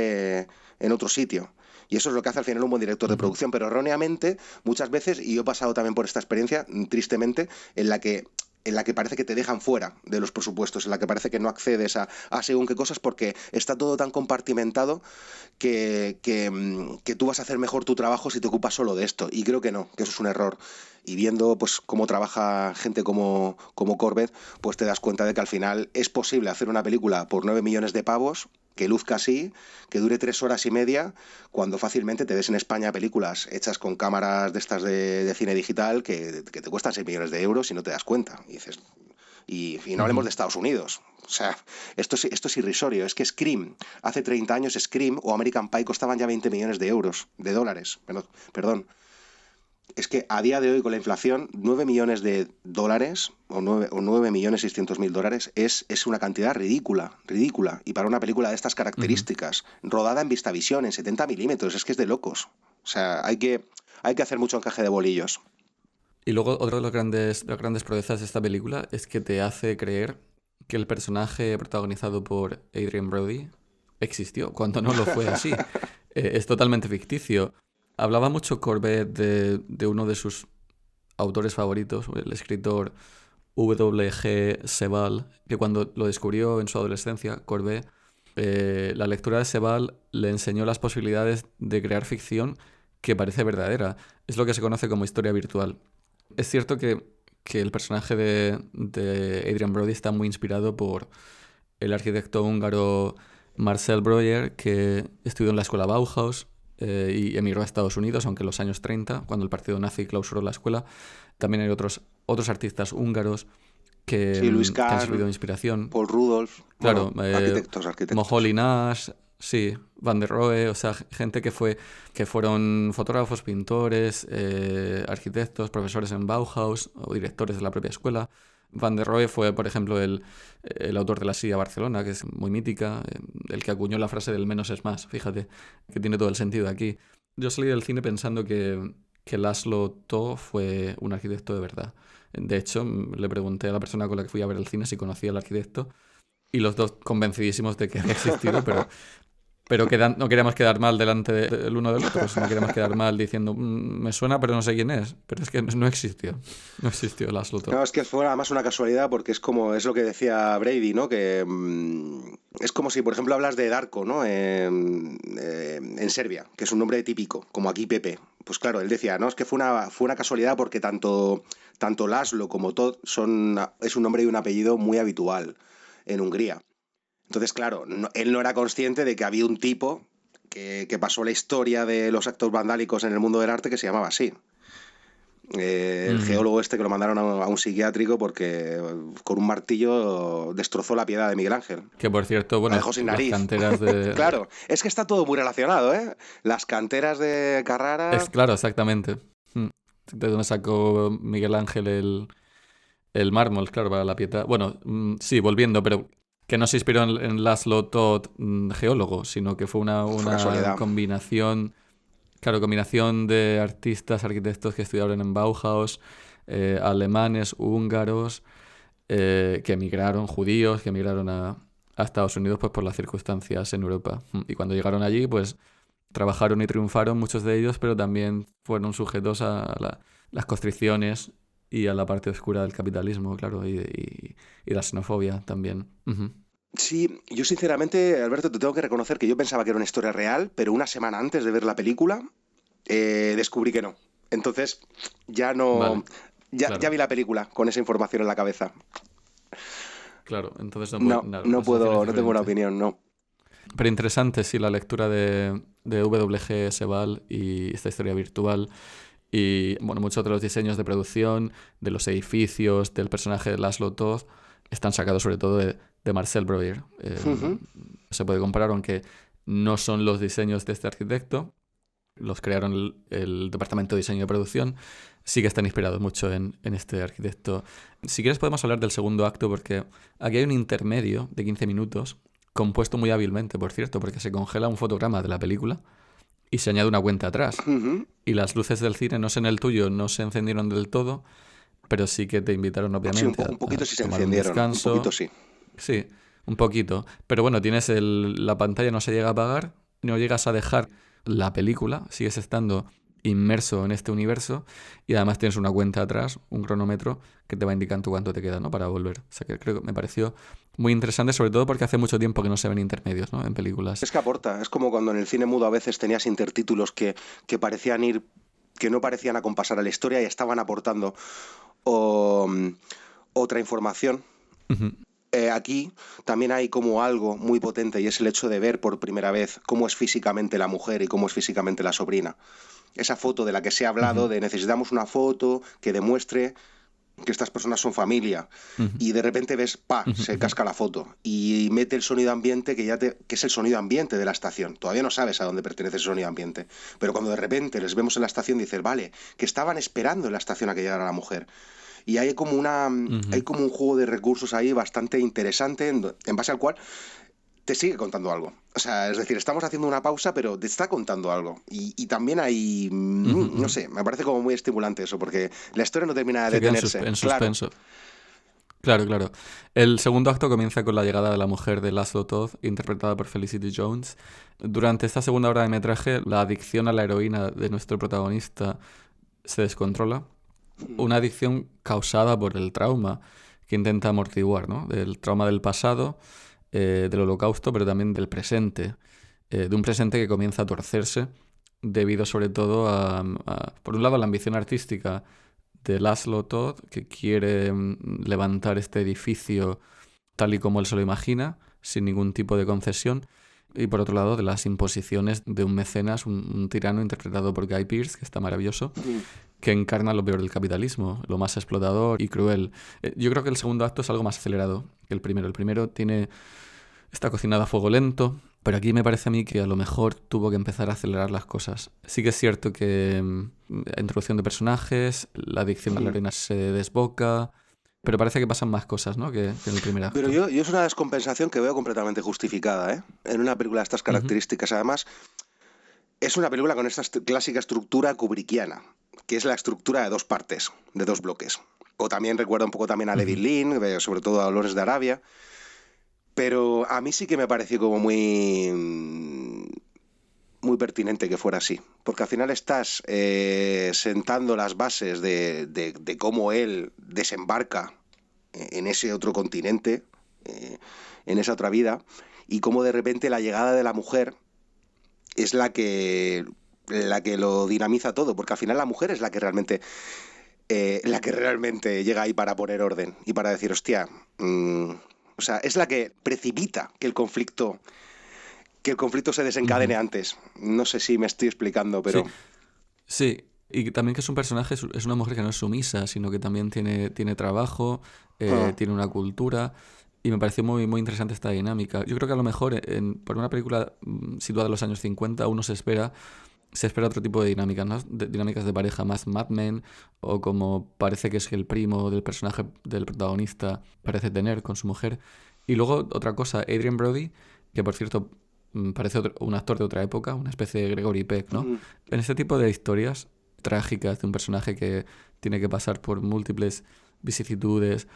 en otro sitio? Y eso es lo que hace al final un buen director de Ujú. producción, pero erróneamente, muchas veces, y yo he pasado también por esta experiencia, tristemente, en la que parece que te dejan fuera de los presupuestos, en la que parece que no accedes a según qué cosas porque está todo tan compartimentado que tú vas a hacer mejor tu trabajo si te ocupas solo de esto. Y creo que no, que eso es un error. Y viendo pues cómo trabaja gente como Corbett, pues te das cuenta de que al final es posible hacer una película por 9 millones de pavos, que luzca así, que dure 3 horas y media, cuando fácilmente te ves en España películas hechas con cámaras de estas de cine digital que te cuestan 6 millones de euros y no te das cuenta. Y dices, y no hablemos Ujú. de Estados Unidos. O sea, esto es irrisorio. Es que Scream, hace 30 años Scream o American Pie costaban ya 20 millones de euros, de dólares, perdón. Es que a día de hoy con la inflación, 9 millones de dólares o 9 millones 600 mil dólares es una cantidad ridícula, ridícula. Y para una película de estas Ujú. características, rodada en Visitavisión, en 70 milímetros, es que es de locos. O sea, hay que hacer mucho encaje de bolillos. Y luego, otro de las grandes proezas de esta película es que te hace creer que el personaje protagonizado por Adrien Brody existió, cuando no lo fue así. Es totalmente ficticio. Hablaba mucho Corbett de uno de sus autores favoritos, el escritor W. G. Sebald, que cuando lo descubrió en su adolescencia, Corbett, la lectura de Sebald le enseñó las posibilidades de crear ficción que parece verdadera. Es lo que se conoce como historia virtual. Es cierto que el personaje de Adrian Brody está muy inspirado por el arquitecto húngaro Marcel Breuer, que estudió en la escuela Bauhaus y emigró a Estados Unidos, aunque en los años 30, cuando el partido nazi clausuró la escuela. También hay otros artistas húngaros Sí, Luis que han servido de Kahn, inspiración. Paul Rudolph, Claro, bueno, arquitectos, arquitectos. Moholy Nash, sí, Van der Rohe, o sea, gente que fueron fotógrafos, pintores, arquitectos, profesores en Bauhaus o directores de la propia escuela. Van der Rohe fue, por ejemplo, el autor de La Silla Barcelona, que es muy mítica, el que acuñó la frase del menos es más, fíjate, que tiene todo el sentido aquí. Yo salí del cine pensando que Laszlo Toth fue un arquitecto de verdad. De hecho, le pregunté a la persona con la que fui a ver el cine si conocía al arquitecto y los dos convencidísimos de que había existido, pero no queríamos quedar mal delante del uno del otro, no queríamos quedar mal diciendo, me suena, pero no sé quién es. Pero es que no existió Laszlo Toth. No, es que fue además una casualidad porque es lo que decía Brady, ¿no? Que es como si, por ejemplo, hablas de Darko, ¿no? En Serbia, que es un nombre típico, como aquí Pepe. Pues claro, él decía, no, es que fue una casualidad porque tanto Laszlo como Todd es un nombre y un apellido muy habitual en Hungría. Entonces, claro, él no era consciente de que había un tipo que pasó la historia de los actos vandálicos en el mundo del arte que se llamaba así. El geólogo este que lo mandaron a un psiquiátrico porque con un martillo destrozó la piedad de Miguel Ángel. Que por cierto, La bueno, dejó sin las nariz. canteras de... Claro, es que está todo muy relacionado, ¿eh? Las canteras de Carrara... Claro, exactamente. De donde sacó Miguel Ángel el mármol, claro, para la piedad. Bueno, sí, volviendo, pero que no se inspiró en Laszlo Todd, geólogo, sino que fue una casualidad. combinación, claro, combinación de artistas, arquitectos que estudiaron en Bauhaus, alemanes, húngaros, que emigraron, judíos, que emigraron a Estados Unidos pues por las circunstancias en Europa. Y cuando llegaron allí, pues trabajaron y triunfaron muchos de ellos, pero también fueron sujetos a las constricciones y a la parte oscura del capitalismo, claro, y la xenofobia también. Uh-huh. Sí, yo sinceramente, Alberto, te tengo que reconocer que yo pensaba que era una historia real, pero una semana antes de ver la película descubrí que no. Entonces ya no... Vale, Ya claro, vi la película con esa información en la cabeza. claro. Entonces No la sensación es puedo, no tengo una diferente. opinión, no. Pero interesante, sí, la lectura de W.G. Sebald y esta historia virtual. Y bueno, muchos de los diseños de producción, de los edificios, del personaje de Laszlo Toth, están sacados sobre todo de Marcel Breuer. Ujú. Se puede comparar, aunque no son los diseños de este arquitecto, los crearon el departamento de diseño y producción, sí que están inspirados mucho en este arquitecto. Si quieres podemos hablar del segundo acto, porque aquí hay un intermedio de 15 minutos, compuesto muy hábilmente, por cierto, porque se congela un fotograma de la película y se añade una cuenta atrás. Ujú. Y las luces del cine, no sé en el tuyo, no se encendieron del todo, pero sí que te invitaron Sí, obviamente un a poquito sí se tomar un encendieron, un poquito descanso. sí. Sí, un poquito. Pero bueno, tienes la pantalla no se llega a apagar, no llegas a dejar la película, sigues estando inmerso en este universo y además tienes una cuenta atrás, un cronómetro que te va indicando cuánto te queda, ¿no? Para volver. O sea que creo que me pareció muy interesante, sobre todo porque hace mucho tiempo que no se ven intermedios, ¿no? En películas. Es que aporta, es como cuando en el cine mudo a veces tenías intertítulos que parecían ir, que no parecían acompasar a la historia y estaban aportando o, otra información. Ujú, Aquí también hay como algo muy potente y es el hecho de ver por primera vez cómo es físicamente la mujer y cómo es físicamente la sobrina. Esa foto de la que se ha hablado, ujú, de necesitamos una foto que demuestre que estas personas son familia ujú, y de repente ves, pa, ujú, se ujú. casca la foto y mete el sonido ambiente que es el sonido ambiente de la estación. Todavía no sabes a dónde pertenece el sonido ambiente, pero cuando de repente les vemos en la estación dices, vale, que estaban esperando en la estación a que llegara la mujer. Y hay Ujú. como un juego de recursos ahí bastante interesante en base al cual te sigue contando algo. O sea, es decir, estamos haciendo una pausa, pero te está contando algo. Y también hay, Ujú, no ujú. sé, me parece como muy estimulante eso, porque la historia no termina de Se queda detenerse. en Claro. suspenso. Claro, claro. El segundo acto comienza con la llegada de la mujer de Laszlo Toth, interpretada por Felicity Jones. Durante esta segunda hora de metraje, la adicción a la heroína de nuestro protagonista se descontrola. Una adicción causada por el trauma que intenta amortiguar, ¿no? Del trauma del pasado, del holocausto, pero también del presente. De un presente que comienza a torcerse debido sobre todo por un lado, a la ambición artística de Laszlo Todd, que quiere levantar este edificio tal y como él se lo imagina, sin ningún tipo de concesión, y por otro lado de las imposiciones de un mecenas, un tirano interpretado por Guy Pearce, que está maravilloso, que encarna lo peor del capitalismo, lo más explotador y cruel. Yo creo que el segundo acto es algo más acelerado que el primero. El primero está cocinado a fuego lento, pero aquí me parece a mí que a lo mejor tuvo que empezar a acelerar las cosas. Sí que es cierto que la introducción de personajes, la adicción a la heroína se desboca, pero parece que pasan más cosas, ¿no? que en el primer Pero acto. yo es una descompensación que veo completamente justificada, ¿eh? En una película de estas Ujú, características, además, es una película con esta clásica estructura kubrickiana, que es la estructura de dos partes, de dos bloques. O también recuerda un poco también a Levi ujú, Lin, sobre todo a Dolores de Arabia. Pero a mí sí que me pareció como muy pertinente que fuera así, porque al final estás sentando las bases de cómo él desembarca en ese otro continente, eh, en esa otra vida, y cómo de repente la llegada de la mujer es la que lo dinamiza todo, porque al final la mujer es la que realmente llega ahí para poner orden y para decir, hostia, o sea, es la que precipita que el conflicto se desencadene ujú. antes. No sé si me estoy explicando, pero... Sí, sí. Y también que es un personaje, es una mujer que no es sumisa, sino que también tiene trabajo, tiene una cultura. Y me pareció muy, muy interesante esta dinámica. Yo creo que a lo mejor por una película situada en los años 50 uno se espera otro tipo de dinámicas, ¿no? Dinámicas de pareja más Mad Men, o como parece que es el primo del personaje del protagonista parece tener con su mujer. Y luego otra cosa, Adrien Brody, que por cierto parece un actor de otra época, una especie de Gregory Peck, ¿no? En este tipo de historias trágicas de un personaje que tiene que pasar por múltiples vicisitudes,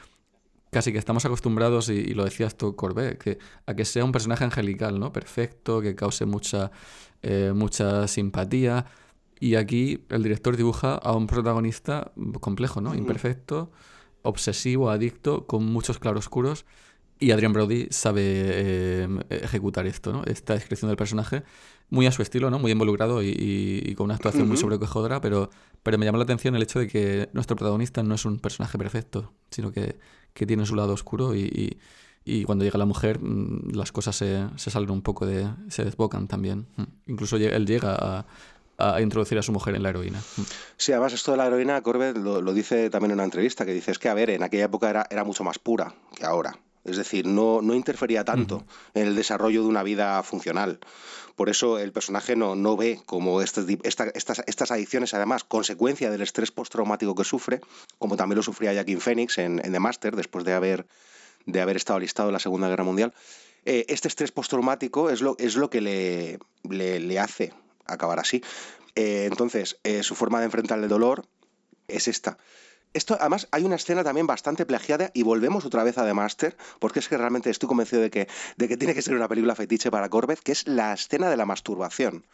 casi que estamos acostumbrados, y lo decías tú, Corbett, a que sea un personaje angelical, ¿no? Perfecto, que cause mucha simpatía. Y aquí el director dibuja a un protagonista complejo, ¿no? Imperfecto, obsesivo, adicto, con muchos claroscuros. Y Adrien Brody sabe ejecutar esto, ¿no? Esta descripción del personaje, muy a su estilo, ¿no? Muy involucrado y con una actuación muy sobrecogedora, pero me llamó la atención el hecho de que nuestro protagonista no es un personaje perfecto, sino que tiene su lado oscuro y cuando llega la mujer las cosas se salen un poco se desbocan también. Incluso él llega a introducir a su mujer en la heroína. Sí, además esto de la heroína, Corbett lo dice también en una entrevista, que dice, es que, a ver, en aquella época era mucho más pura que ahora. Es decir, no interfería tanto en el desarrollo de una vida funcional. Por eso el personaje no ve como estas adicciones, además, consecuencia del estrés postraumático que sufre, como también lo sufría Joaquin Phoenix en The Master, después de haber estado alistado en la Segunda Guerra Mundial. Este estrés postraumático es lo que le hace acabar así. Entonces, su forma de enfrentar el dolor es esta. Esto, además, hay una escena también bastante plagiada y volvemos otra vez a The Master, porque es que realmente estoy convencido de que tiene que ser una película fetiche para Corbett, que es la escena de la masturbación.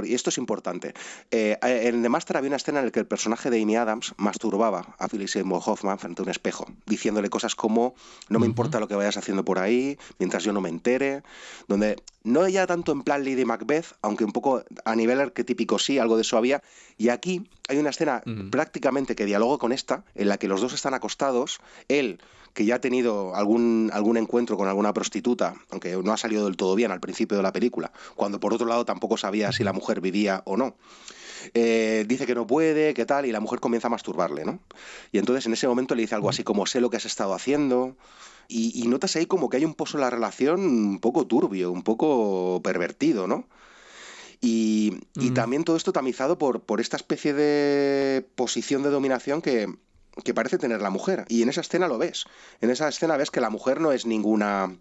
Y esto es importante. En The Master había una escena en la que el personaje de Amy Adams masturbaba a Philip Seymour Hoffman frente a un espejo, diciéndole cosas como no me importa lo que vayas haciendo por ahí, mientras yo no me entere, donde no ya tanto en plan Lady Macbeth, aunque un poco a nivel arquetípico sí, algo de eso había, y aquí hay una escena prácticamente que dialoga con esta, en la que los dos están acostados, él que ya ha tenido algún encuentro con alguna prostituta, aunque no ha salido del todo bien al principio de la película, cuando por otro lado tampoco sabía si la mujer vivía o no. Dice que no puede, que tal, y la mujer comienza a masturbarle, ¿no? Y entonces en ese momento le dice algo así como, sé lo que has estado haciendo, y notas ahí como que hay un pozo en la relación un poco turbio, un poco pervertido, ¿no? Y también todo esto tamizado por esta especie de posición de dominación que parece tener la mujer. Y en esa escena lo ves. En esa escena ves que la mujer no es ninguna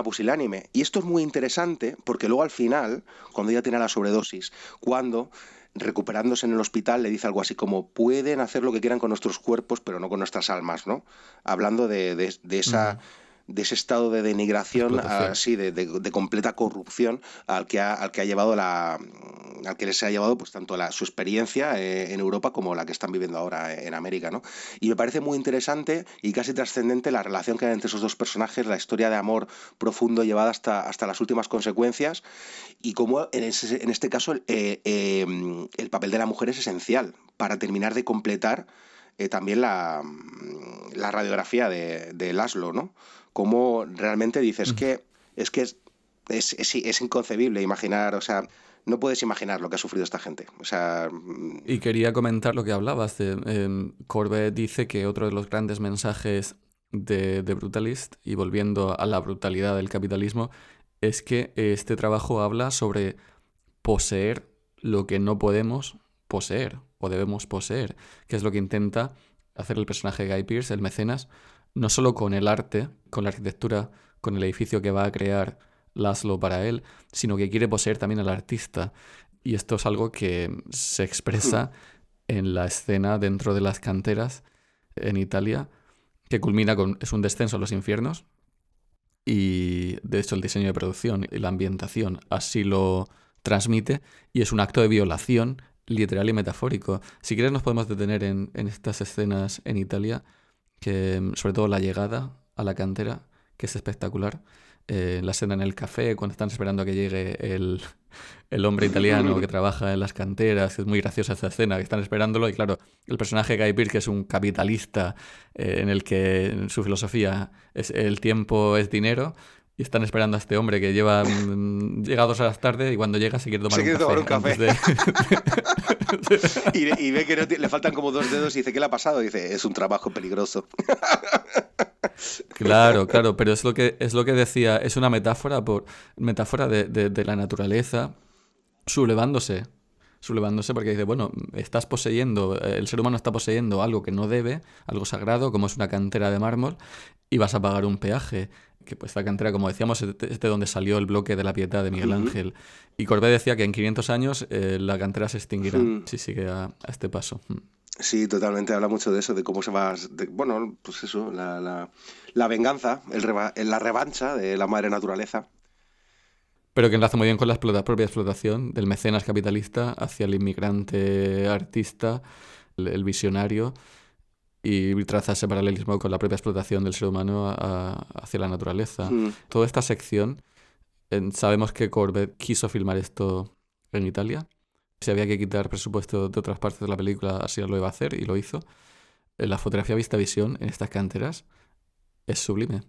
pusilánime. Y esto es muy interesante porque luego al final, cuando ella tiene la sobredosis, cuando recuperándose en el hospital le dice algo así como pueden hacer lo que quieran con nuestros cuerpos pero no con nuestras almas, ¿no? Hablando de ese estado de denigración, así de completa corrupción al que ha llevado al que les ha llevado pues tanto su experiencia en Europa como la que están viviendo ahora en América, ¿no? Y me parece muy interesante y casi trascendente la relación que hay entre esos dos personajes, la historia de amor profundo llevada hasta las últimas consecuencias, y cómo en este caso el papel de la mujer es esencial para terminar de completar también la radiografía de Laszlo, ¿no? Cómo realmente dices que es inconcebible imaginar, o sea, no puedes imaginar lo que ha sufrido esta gente. O sea, y quería comentar lo que hablabas. Corbett dice que otro de los grandes mensajes de Brutalist, y volviendo a la brutalidad del capitalismo, es que este trabajo habla sobre poseer lo que no podemos poseer o debemos poseer, que es lo que intenta hacer el personaje de Guy Pearce, el mecenas, no solo con el arte, con la arquitectura, con el edificio que va a crear Laszlo para él, sino que quiere poseer también al artista. Y esto es algo que se expresa en la escena dentro de las canteras en Italia, que culmina es un descenso a los infiernos, y de hecho el diseño de producción y la ambientación así lo transmite, y es un acto de violación literal y metafórico. Si quieres nos podemos detener en estas escenas en Italia, que sobre todo la llegada a la cantera, que es espectacular. La escena en el café, cuando están esperando a que llegue el hombre italiano que trabaja en las canteras, es muy graciosa esta escena, que están esperándolo, y claro, el personaje de Guy Pearce, que es un capitalista en el que su filosofía es el tiempo es dinero, y están esperando a este hombre que llega 2 horas tarde, y cuando llega se quiere tomar un café. Y ve que le faltan como 2 dedos y dice, ¿qué le ha pasado? Y dice, es un trabajo peligroso. Claro, claro, pero es lo que decía, es una metáfora de la naturaleza sublevándose porque dice, bueno, estás poseyendo, el ser humano está poseyendo algo que no debe, algo sagrado, como es una cantera de mármol, y vas a pagar un peaje. Que pues esta cantera, como decíamos, es de donde salió el bloque de la Pietà de Miguel Ángel. Y Courbet decía que en 500 años la cantera se extinguirá si sigue a este paso. Sí, totalmente. Habla mucho de eso, de cómo se va... bueno, pues eso, la venganza, la revancha de la madre naturaleza. Pero que enlaza muy bien con la propia explotación del mecenas capitalista hacia el inmigrante artista, el visionario, y traza ese paralelismo con la propia explotación del ser humano hacia la naturaleza. Toda esta sección, sabemos que Courbet quiso filmar esto en Italia. Si había que quitar presupuesto de otras partes de la película, así lo iba a hacer y lo hizo. La fotografía vista visión en estas canteras es sublime.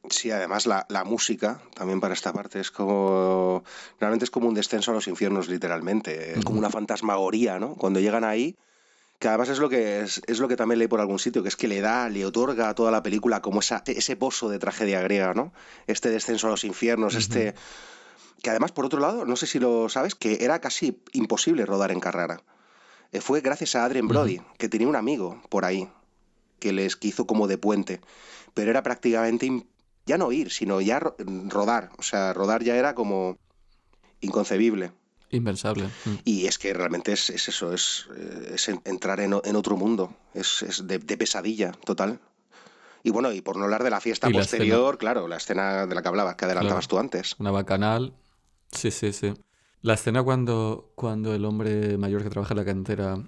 Sí, además la música también para esta parte es como... Realmente es como un descenso a los infiernos, literalmente. Es como una fantasmagoría, ¿no? Cuando llegan ahí, que además es lo que también leí por algún sitio, que es que le otorga a toda la película como ese pozo de tragedia griega, ¿no? Este descenso a los infiernos, que además, por otro lado, no sé si lo sabes, que era casi imposible rodar en Carrara. Fue gracias a Adrien Brody, que tenía un amigo por ahí, que les hizo como de puente. Pero era prácticamente ya no ir, sino ya rodar. O sea, rodar ya era como inconcebible. Impensable. Y es que realmente es eso, es entrar en otro mundo, es de pesadilla total. Y bueno, y por no hablar de la fiesta posterior, claro, la escena de la que hablabas, que adelantabas tú antes. Una bacanal. Sí, sí, sí. La escena cuando el hombre mayor que trabaja en la cantera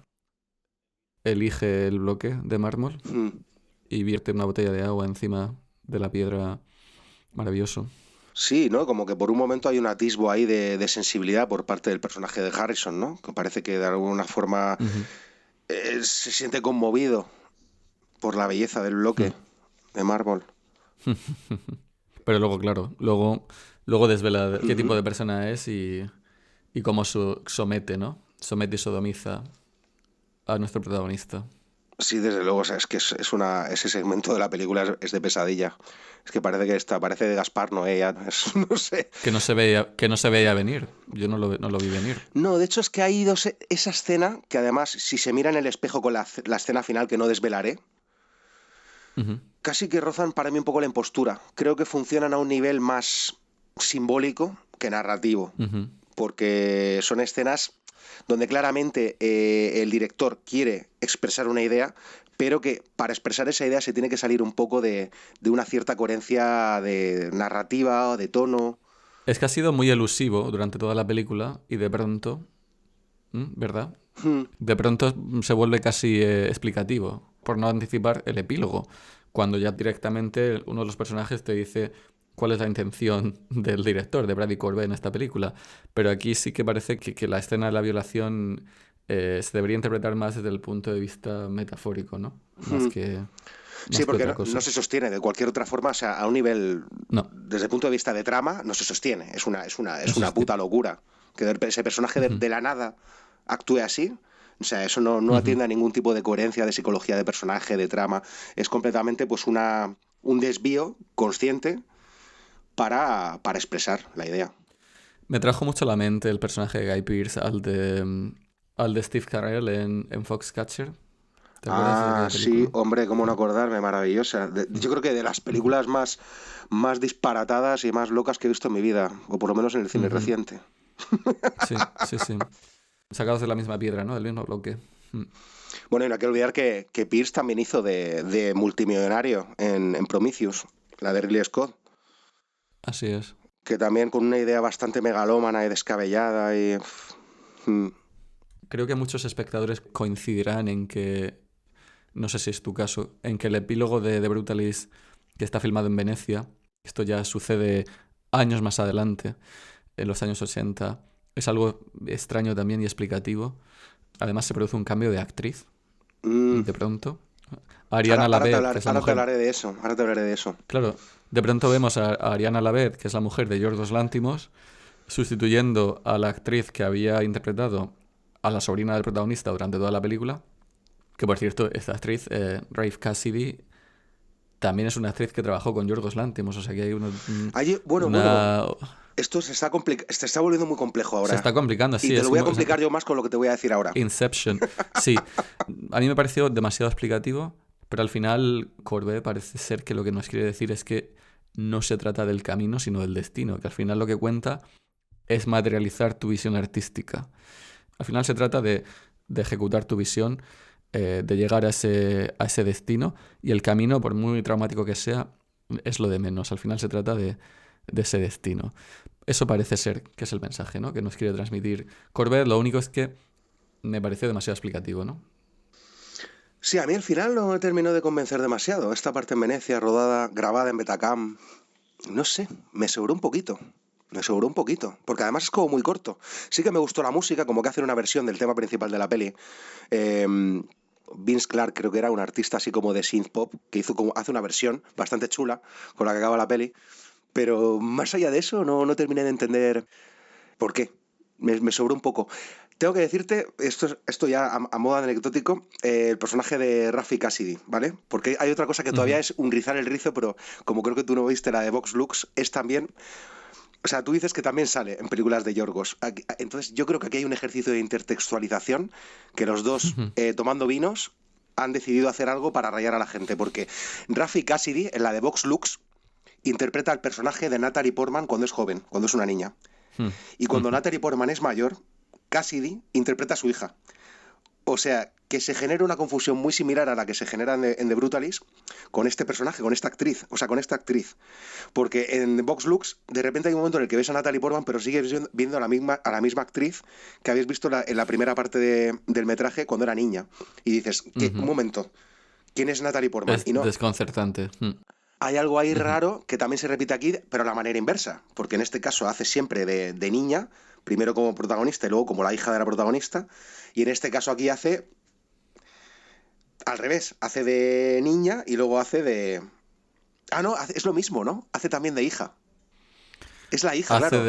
elige el bloque de mármol y vierte una botella de agua encima de la piedra, maravilloso. Sí, ¿no? Como que por un momento hay un atisbo ahí de sensibilidad por parte del personaje de Harrison, ¿no? Que parece que de alguna forma se siente conmovido por la belleza del bloque de mármol. Pero luego, claro, luego desvela qué tipo de persona es y cómo somete, ¿no? Somete y sodomiza a nuestro protagonista. Sí, desde luego, o sea, es que ese segmento de la película es de pesadilla. Es que parece de Gaspar Noé, ya, no sé. Que no se veía venir. Yo no lo vi venir. No, de hecho es que hay esa escena, que además, si se mira en el espejo con la escena final que no desvelaré, casi que rozan para mí un poco la impostura. Creo que funcionan a un nivel más simbólico que narrativo. Porque son escenas donde claramente el director quiere expresar una idea, pero que para expresar esa idea se tiene que salir un poco de una cierta coherencia de narrativa o de tono. Es que ha sido muy elusivo durante toda la película y de pronto, ¿verdad? De pronto se vuelve casi explicativo, por no anticipar el epílogo, cuando ya directamente uno de los personajes te dice cuál es la intención del director, de Brady Corbet, en esta película. Pero aquí sí que parece que la escena de la violación se debería interpretar más desde el punto de vista metafórico, ¿no? Más que... Sí, porque no se sostiene de cualquier otra forma, o sea, a un nivel, desde el punto de vista de trama, no se sostiene. Es una puta locura que ese personaje de la nada actúe así. O sea, eso no atiende a ningún tipo de coherencia de psicología de personaje, de trama. Es completamente pues un desvío consciente para expresar la idea. Me trajo mucho a la mente el personaje de Guy Pearce al de Steve Carell en Foxcatcher. Sí, hombre, cómo no acordarme, maravillosa. Yo creo que de las películas más disparatadas y más locas que he visto en mi vida, o por lo menos en el cine reciente. Sí, sí, sí. Sacados de la misma piedra, ¿no? Del mismo bloque. Bueno, y no hay que olvidar que Pearce también hizo de multimillonario en Prometheus, la de Ridley Scott. Así es. Que también con una idea bastante megalómana y descabellada y... Creo que muchos espectadores coincidirán en que, no sé si es tu caso, en que el epílogo de The Brutalist, que está filmado en Venecia, esto ya sucede años más adelante, en los años 80, es algo extraño también y explicativo. Además se produce un cambio de actriz, de pronto. Ariana Laved, que es la mujer... Ahora te hablaré de eso. Claro, de pronto vemos a Ariana Laved, que es la mujer de Yorgos Lanthimos, sustituyendo a la actriz que había interpretado a la sobrina del protagonista durante toda la película. Que por cierto, esta actriz, Rafe Cassidy, también es una actriz que trabajó con Yorgos Lanthimos, o sea que hay Bueno, esto se está volviendo muy complejo ahora. Se está complicando, sí. Y te lo voy a complicar yo más con lo que te voy a decir ahora. Inception, sí. A mí me pareció demasiado explicativo, pero al final Courbet parece ser que lo que nos quiere decir es que no se trata del camino, sino del destino, que al final lo que cuenta es materializar tu visión artística. Al final se trata de ejecutar tu visión, de llegar a ese destino, y el camino, por muy traumático que sea, es lo de menos. Al final se trata de ese destino. Eso parece ser que es el mensaje, ¿no?, que nos quiere transmitir Courbet. Lo único es que me pareció demasiado explicativo, ¿no? Sí, a mí al final no me terminó de convencer demasiado. Esta parte en Venecia, grabada en Betacam, no sé, me sobró un poquito. Porque además es como muy corto. Sí que me gustó la música, como que hacen una versión del tema principal de la peli. Vince Clarke creo que era un artista así como de synth pop, que hace una versión bastante chula con la que acaba la peli. Pero más allá de eso, no terminé de entender por qué. Me sobró un poco. Tengo que decirte, esto ya a modo anecdótico, el personaje de Rafi Cassidy, ¿vale? Porque hay otra cosa que todavía es un rizar el rizo, pero como creo que tú no viste la de Vox Lux, es también... O sea, tú dices que también sale en películas de Yorgos. Entonces yo creo que aquí hay un ejercicio de intertextualización que los dos, tomando vinos, han decidido hacer algo para rayar a la gente. Porque Rafi Cassidy, en la de Vox Lux, interpreta al personaje de Natalie Portman cuando es joven, cuando es una niña. Y cuando Natalie Portman es mayor, Cassidy interpreta a su hija. O sea, que se genera una confusión muy similar a la que se genera en The Brutalist con este personaje, con esta actriz. Porque en Vox Lux, de repente hay un momento en el que ves a Natalie Portman, pero sigues viendo a la misma actriz que habéis visto en la primera parte del metraje cuando era niña. Y dices, un momento, ¿quién es Natalie Portman? Es desconcertante. Hay algo ahí raro que también se repite aquí, pero a la manera inversa. Porque en este caso hace siempre de niña, primero como protagonista y luego como la hija de la protagonista. Y en este caso aquí hace al revés, hace de niña y luego hace de... Ah, no, es lo mismo, ¿no? Hace también de hija. Es la hija, claro.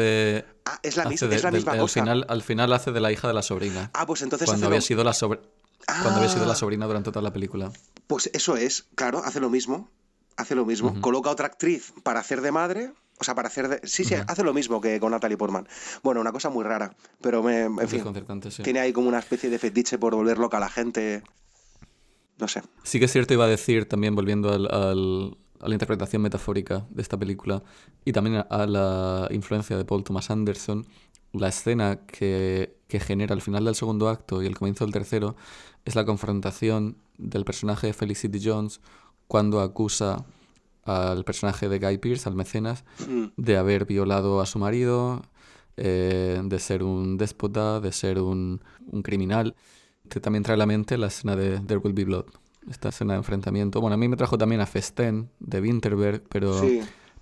Es la misma cosa. Al final hace de la hija de la sobrina. Pues entonces cuando había sido la sobrina durante toda la película. Pues eso es, claro, hace lo mismo. Coloca otra actriz para hacer de madre. O sea, para hacer de... Sí, hace lo mismo que con Natalie Portman. Bueno, una cosa muy rara. Pero, en fin, sí. Tiene ahí como una especie de fetiche por volver loca a la gente. No sé. Sí que es cierto, iba a decir, también volviendo a la interpretación metafórica de esta película y también a la influencia de Paul Thomas Anderson, la escena que genera al final del segundo acto y el comienzo del tercero es la confrontación del personaje de Felicity Jones cuando acusa al personaje de Guy Pearce, al mecenas, de haber violado a su marido, de ser un déspota, de ser un criminal. Que también trae a la mente la escena de There Will Be Blood, esta escena de enfrentamiento. Bueno, a mí me trajo también a Festen, de Winterberg, pero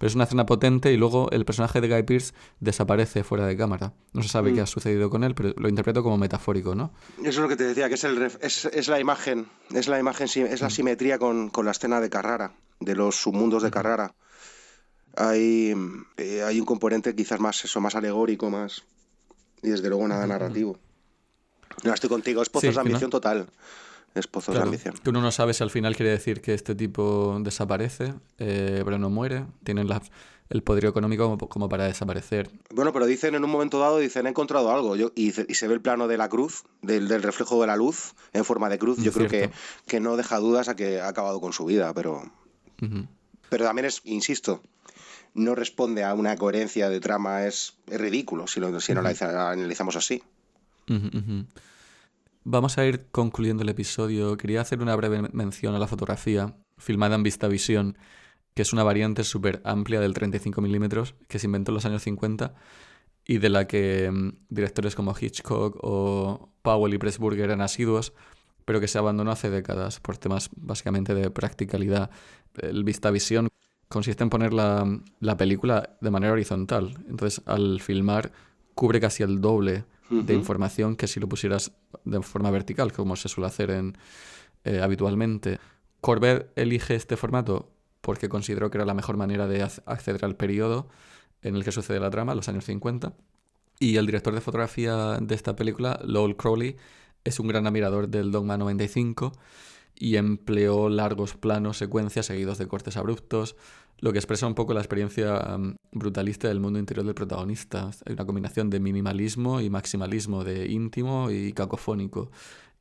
es una escena potente y luego el personaje de Guy Pearce desaparece fuera de cámara. No se sabe qué ha sucedido con él, pero lo interpreto como metafórico, ¿no? Eso es lo que te decía, que es la imagen, es la simetría con la escena de Carrara, de los submundos de Carrara. Hay un componente quizás más alegórico, más... Y desde luego nada narrativo. No, estoy contigo, es pozos de ambición total. Es pozos de ambición. Que uno no sabe si al final quiere decir que este tipo desaparece, pero no muere. Tienen el poder económico como para desaparecer. Bueno, pero dicen en un momento dado, he encontrado algo. Y se ve el plano de la cruz, del reflejo de la luz en forma de cruz. Yo creo que no deja dudas a que ha acabado con su vida, pero... Pero también insisto, no responde a una coherencia de trama. Es ridículo si no la analizamos así. Vamos a ir concluyendo el episodio. Quería hacer una breve mención a la fotografía filmada en VistaVision, que es una variante súper amplia del 35 milímetros que se inventó en los años 50 y de la que directores como Hitchcock o Powell y Pressburger eran asiduos, pero que se abandonó hace décadas por temas básicamente de practicalidad. El VistaVision consiste en poner la película de manera horizontal. Entonces, al filmar, cubre casi el doble de información que si lo pusieras de forma vertical, como se suele hacer habitualmente. Courbet elige este formato porque consideró que era la mejor manera de acceder al periodo en el que sucede la trama, los años 50, Y el director de fotografía de esta película, Lowell Crowley, es un gran admirador del Dogma 95 y empleó largos planos, secuencias seguidos de cortes abruptos, lo que expresa un poco la experiencia brutalista del mundo interior del protagonista. Hay una combinación de minimalismo y maximalismo, de íntimo y cacofónico.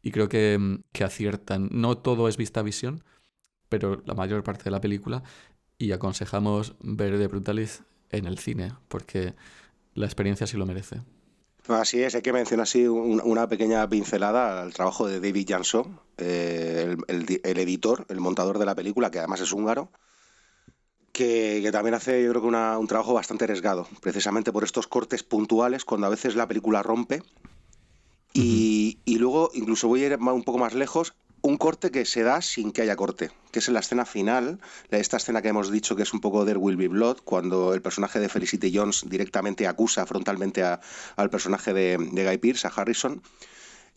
Y creo que aciertan. No todo es vista a visión, pero la mayor parte de la película. Y aconsejamos ver The Brutalist en el cine, porque la experiencia sí lo merece. Así es, hay que mencionar así una pequeña pincelada al trabajo de David Jansson, el editor, el montador de la película, que además es húngaro, que también hace, yo creo que un trabajo bastante arriesgado, precisamente por estos cortes puntuales, cuando a veces la película rompe. Ujú. Y luego, incluso voy a ir un poco más lejos, un corte que se da sin que haya corte, que es en la escena final, esta escena que hemos dicho que es un poco There Will Be Blood, cuando el personaje de Felicity Jones directamente acusa frontalmente al personaje de Guy Pearce, a Harrison,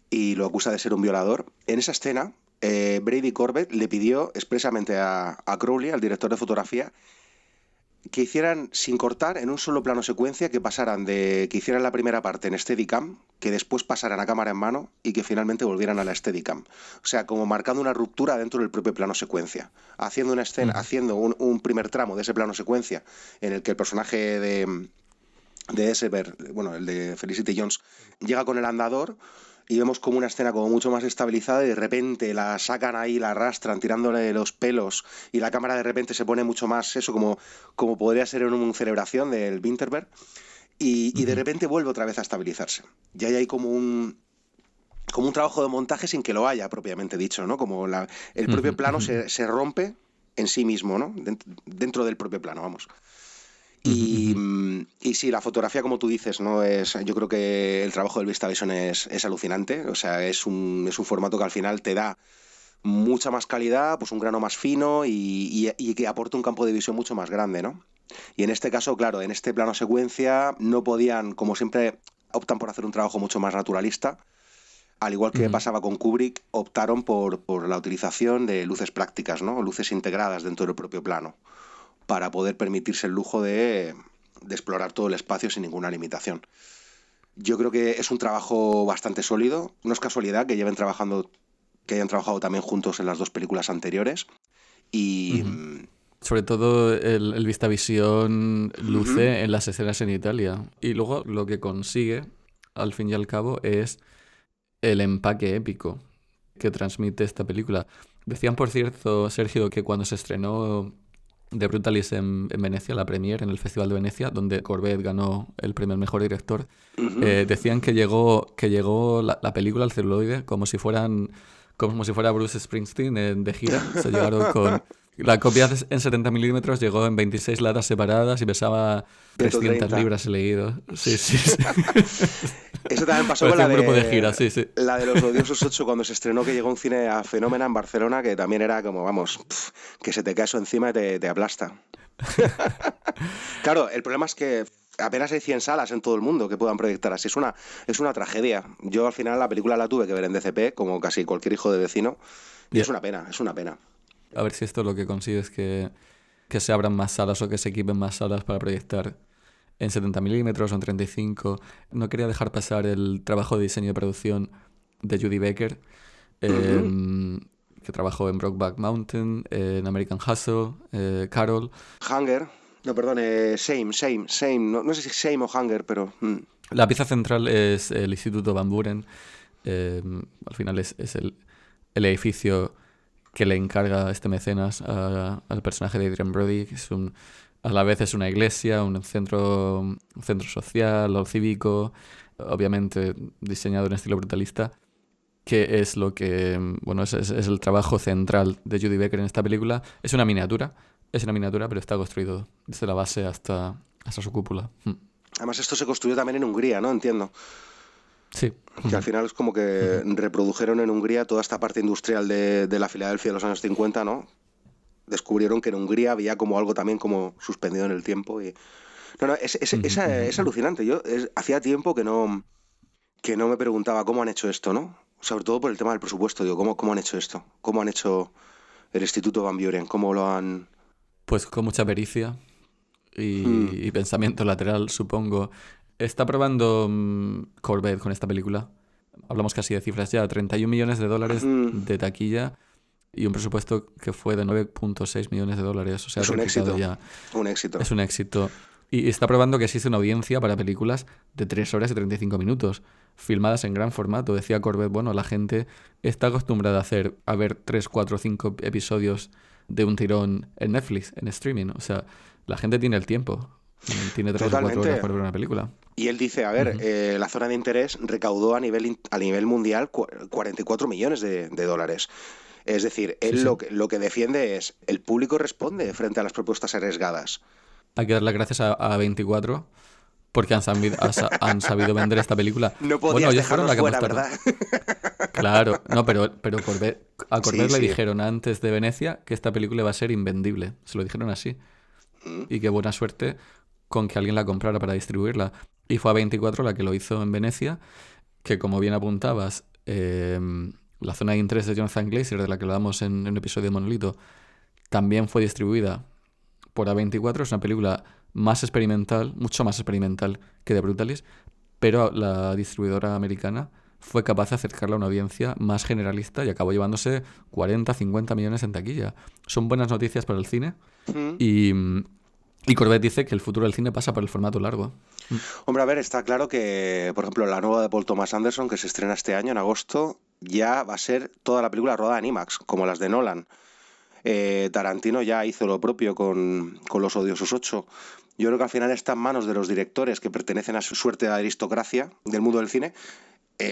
y lo acusa de ser un violador. En esa escena, Brady Corbett le pidió expresamente a Crowley, al director de fotografía, que hicieran sin cortar en un solo plano secuencia, que pasaran que hicieran la primera parte en Steadicam, que después pasaran a cámara en mano y que finalmente volvieran a la Steadicam. O sea, como marcando una ruptura dentro del propio plano secuencia, haciendo una escena, Ujú. haciendo un primer tramo de ese plano secuencia en el que el personaje de Esseber, bueno, el de Felicity Jones, llega con el andador y vemos como una escena como mucho más estabilizada y de repente la sacan ahí, la arrastran tirándole los pelos y la cámara de repente se pone mucho más eso como podría ser en una celebración del Winterberg y de Ujú. repente vuelve otra vez a estabilizarse. Y ahí hay como un trabajo de montaje sin que lo haya propiamente dicho, ¿no? Como el propio Ujú. plano Ujú. se rompe en sí mismo, ¿no? Dentro del propio plano, vamos. Ujú. Y, Ujú. y sí, la fotografía, como tú dices, ¿no? Yo creo que el trabajo del VistaVision es alucinante. O sea, es un formato que al final te da mucha más calidad, pues un grano más fino y que aporta un campo de visión mucho más grande, ¿no? Y en este caso, claro, en este plano secuencia no podían, como siempre, optan por hacer un trabajo mucho más naturalista. Al igual que Ujú. pasaba con Kubrick, optaron por la utilización de luces prácticas, ¿no? Luces integradas dentro del propio plano, para poder permitirse el lujo de explorar todo el espacio sin ninguna limitación. Yo creo que es un trabajo bastante sólido. No es casualidad que hayan trabajado también juntos en las dos películas anteriores. Y. Ujú. Sobre todo el VistaVision Uh-huh, luce en las escenas en Italia. Y luego lo que consigue, al fin y al cabo, es el empaque épico que transmite esta película. Decían, por cierto, Sergio, que cuando se estrenó The Brutalist en Venecia, la premiere en el Festival de Venecia, donde Corbett ganó el premio al mejor director, uh-huh. decían que llegó la película al celuloide como si fuera Bruce Springsteen de gira. Se llegaron con la copia en 70 milímetros, llegó en 26 latas separadas y pesaba 300 130. libras leído. Sí, sí, sí. Eso también pasó con Parecía la un grupo de gira, de sí, sí. la de Los Odiosos 8 cuando se estrenó, que llegó un cine a Fenómena en Barcelona, que también era como, vamos, que se te cae eso encima y te aplasta. Claro, el problema es que apenas hay 100 salas en todo el mundo que puedan proyectar así. Es una tragedia. Yo al final la película la tuve que ver en DCP, como casi cualquier hijo de vecino, y Yeah. es una pena, es una pena. A ver si esto lo que consigue es que se abran más salas o que se equipen más salas para proyectar en 70 milímetros o en 35. No quería dejar pasar el trabajo de diseño y producción de Judy Baker, Ujú. que trabajó en Brokeback Mountain, en American Hustle, Carol. Hunger, no, perdón, Same, no sé si Same o Hunger, pero La pieza central es el Instituto Van Buren. Al final es el edificio que le encarga este mecenas al personaje de Adrian Brody, que a la vez es una iglesia, un centro social o cívico, obviamente diseñado en estilo brutalista, que es lo que, bueno, es el trabajo central de Judy Becker en esta película. Es una miniatura, pero está construido desde la base hasta su cúpula. además esto se construyó también en Hungría, ¿no? Entiendo. Sí. Que al final es como que reprodujeron en Hungría toda esta parte industrial de la Filadelfia de los años 50, ¿no? Descubrieron que en Hungría había como algo también como suspendido en el tiempo y... No, no, es alucinante. Hacía tiempo que no me preguntaba cómo han hecho esto, ¿no? Sobre todo por el tema del presupuesto, digo, ¿cómo han hecho esto? ¿Cómo han hecho el Instituto Van Buren? ¿Cómo lo han...? Pues con mucha pericia Hmm. y pensamiento lateral, supongo. Está probando Corbett con esta película. Hablamos casi de cifras ya. 31 millones de dólares de taquilla y un presupuesto que fue de 9,6 millones de dólares. O sea, Es un éxito. ya. Un éxito. Es un éxito. Y está probando que existe una audiencia para películas de 3 horas y 35 minutos, filmadas en gran formato. Decía Corbett, bueno, la gente está acostumbrada a ver 3, 4, 5 episodios de un tirón en Netflix, en streaming. O sea, la gente tiene el tiempo. Tiene 3 o 4 Totalmente. horas para ver una película. Y él dice, a ver, la zona de interés recaudó a nivel mundial 44 millones de dólares. Es decir, él Sí. Lo que defiende es, el público responde frente a las propuestas arriesgadas. Hay que dar las gracias a 24 porque han sabido vender esta película. No podías ellos fueron dejarnos la que fuera, apostaron. ¿verdad? Claro, no, pero a Corbett le Sí. dijeron antes de Venecia que esta película iba a ser invendible. Se lo dijeron así. Y qué buena suerte con que alguien la comprara para distribuirla. Y fue a 24 la que lo hizo en Venecia, que como bien apuntabas, la zona de interés de Jonathan Glazer, de la que hablamos en un episodio de Monolito, también fue distribuida por A24. Es una película más experimental, mucho más experimental que The Brutalist, pero la distribuidora americana fue capaz de acercarla a una audiencia más generalista y acabó llevándose 40, 50 millones en taquilla. Son buenas noticias para el cine y Corbett dice que el futuro del cine pasa por el formato largo. Hombre, a ver, está claro que, por ejemplo, la nueva de Paul Thomas Anderson, que se estrena este año, en agosto, ya va a ser toda la película rodada en IMAX, como las de Nolan. Tarantino ya hizo lo propio con Los Odiosos 8. Yo creo que al final está en manos de los directores que pertenecen a su suerte de aristocracia del mundo del cine,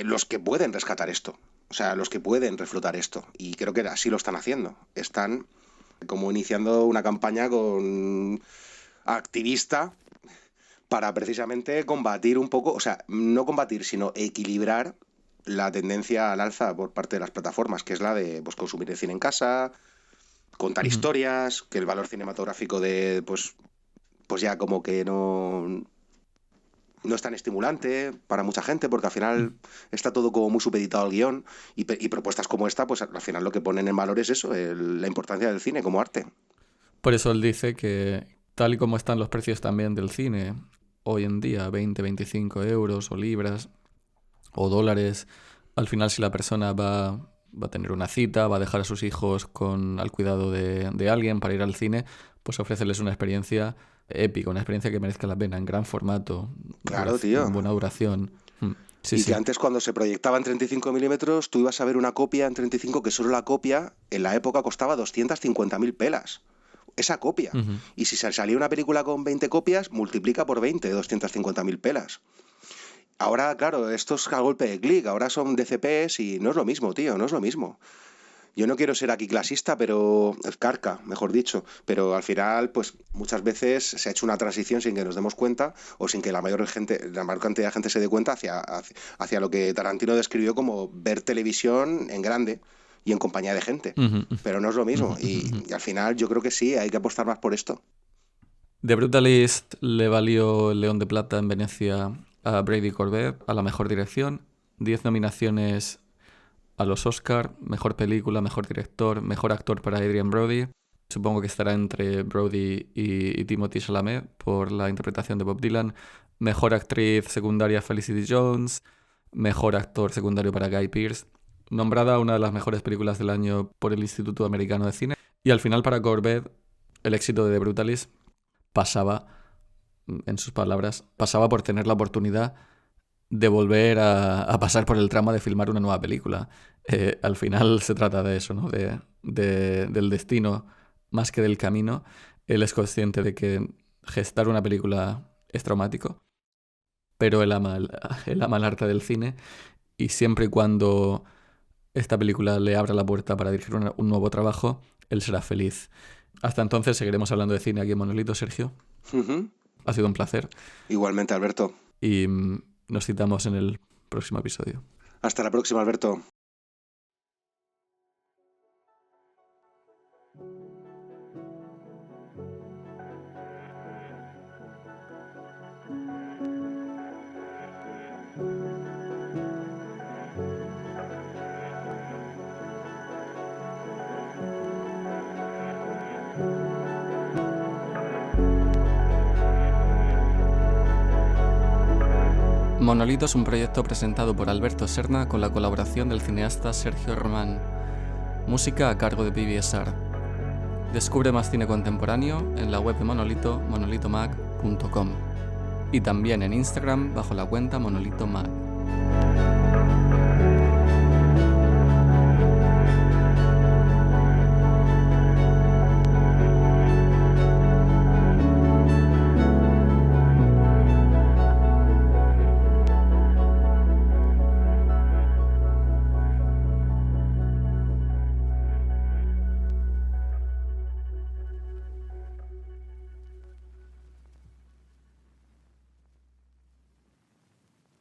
los que pueden rescatar esto, o sea, los que pueden reflotar esto. Y creo que así lo están haciendo. Están como iniciando una campaña activista para precisamente combatir un poco, o sea, no combatir, sino equilibrar la tendencia al alza por parte de las plataformas, que es la de pues, consumir el cine en casa, contar historias, que el valor cinematográfico de pues ya como que no es tan estimulante para mucha gente, porque al final está todo como muy supeditado al guión y propuestas como esta, pues al final lo que ponen en valor es eso, la importancia del cine como arte. Por eso él dice que tal y como están los precios también del cine hoy en día, 20, 25 euros o libras o dólares, al final si la persona va a tener una cita, va a dejar a sus hijos al cuidado de alguien para ir al cine, pues ofréceles una experiencia épica, una experiencia que merezca la pena, en gran formato, Claro, tío. buena duración. Sí. Que antes cuando se proyectaba en 35 milímetros, tú ibas a ver una copia en 35, que solo la copia en la época costaba 250.000 pelas. Esa copia. Y si salía una película con 20 copias, multiplica por 20, 250.000 pelas. Ahora, claro, esto es a golpe de clic, ahora son DCPs y no es lo mismo, tío, no es lo mismo. Yo no quiero ser aquí clasista, pero carca, mejor dicho, pero al final, pues muchas veces se ha hecho una transición sin que nos demos cuenta o sin que la mayor cantidad de gente se dé cuenta hacia lo que Tarantino describió como ver televisión en grande y en compañía de gente. Pero no es lo mismo y al final yo creo que sí, hay que apostar más por esto. The Brutalist le valió el León de Plata en Venecia a Brady Corbett a la mejor dirección, 10 nominaciones a los Oscar, mejor película, mejor director, mejor actor para Adrien Brody. Supongo que estará entre Brody y Timothée Chalamet por la interpretación de Bob Dylan. Mejor actriz secundaria Felicity Jones, mejor actor secundario para Guy Pearce. Nombrada una de las mejores películas del año por el Instituto Americano de Cine. Y al final para Corbett, el éxito de The Brutalist pasaba, en sus palabras, pasaba por tener la oportunidad de volver a pasar por el tramo de filmar una nueva película. Al final se trata de eso, ¿no? Del destino más que del camino. Él es consciente de que gestar una película es traumático, pero él ama el arte del cine y siempre y cuando esta película le abra la puerta para dirigir un nuevo trabajo, él será feliz. Hasta entonces seguiremos hablando de cine aquí en Monolito, Sergio. Ha sido un placer. Igualmente, Alberto. Y nos citamos en el próximo episodio. Hasta la próxima, Alberto. Monolito es un proyecto presentado por Alberto Serna con la colaboración del cineasta Sergio Román. Música a cargo de BBSR. Descubre más cine contemporáneo en la web de Monolito, monolitomag.com, y también en Instagram bajo la cuenta monolitomag.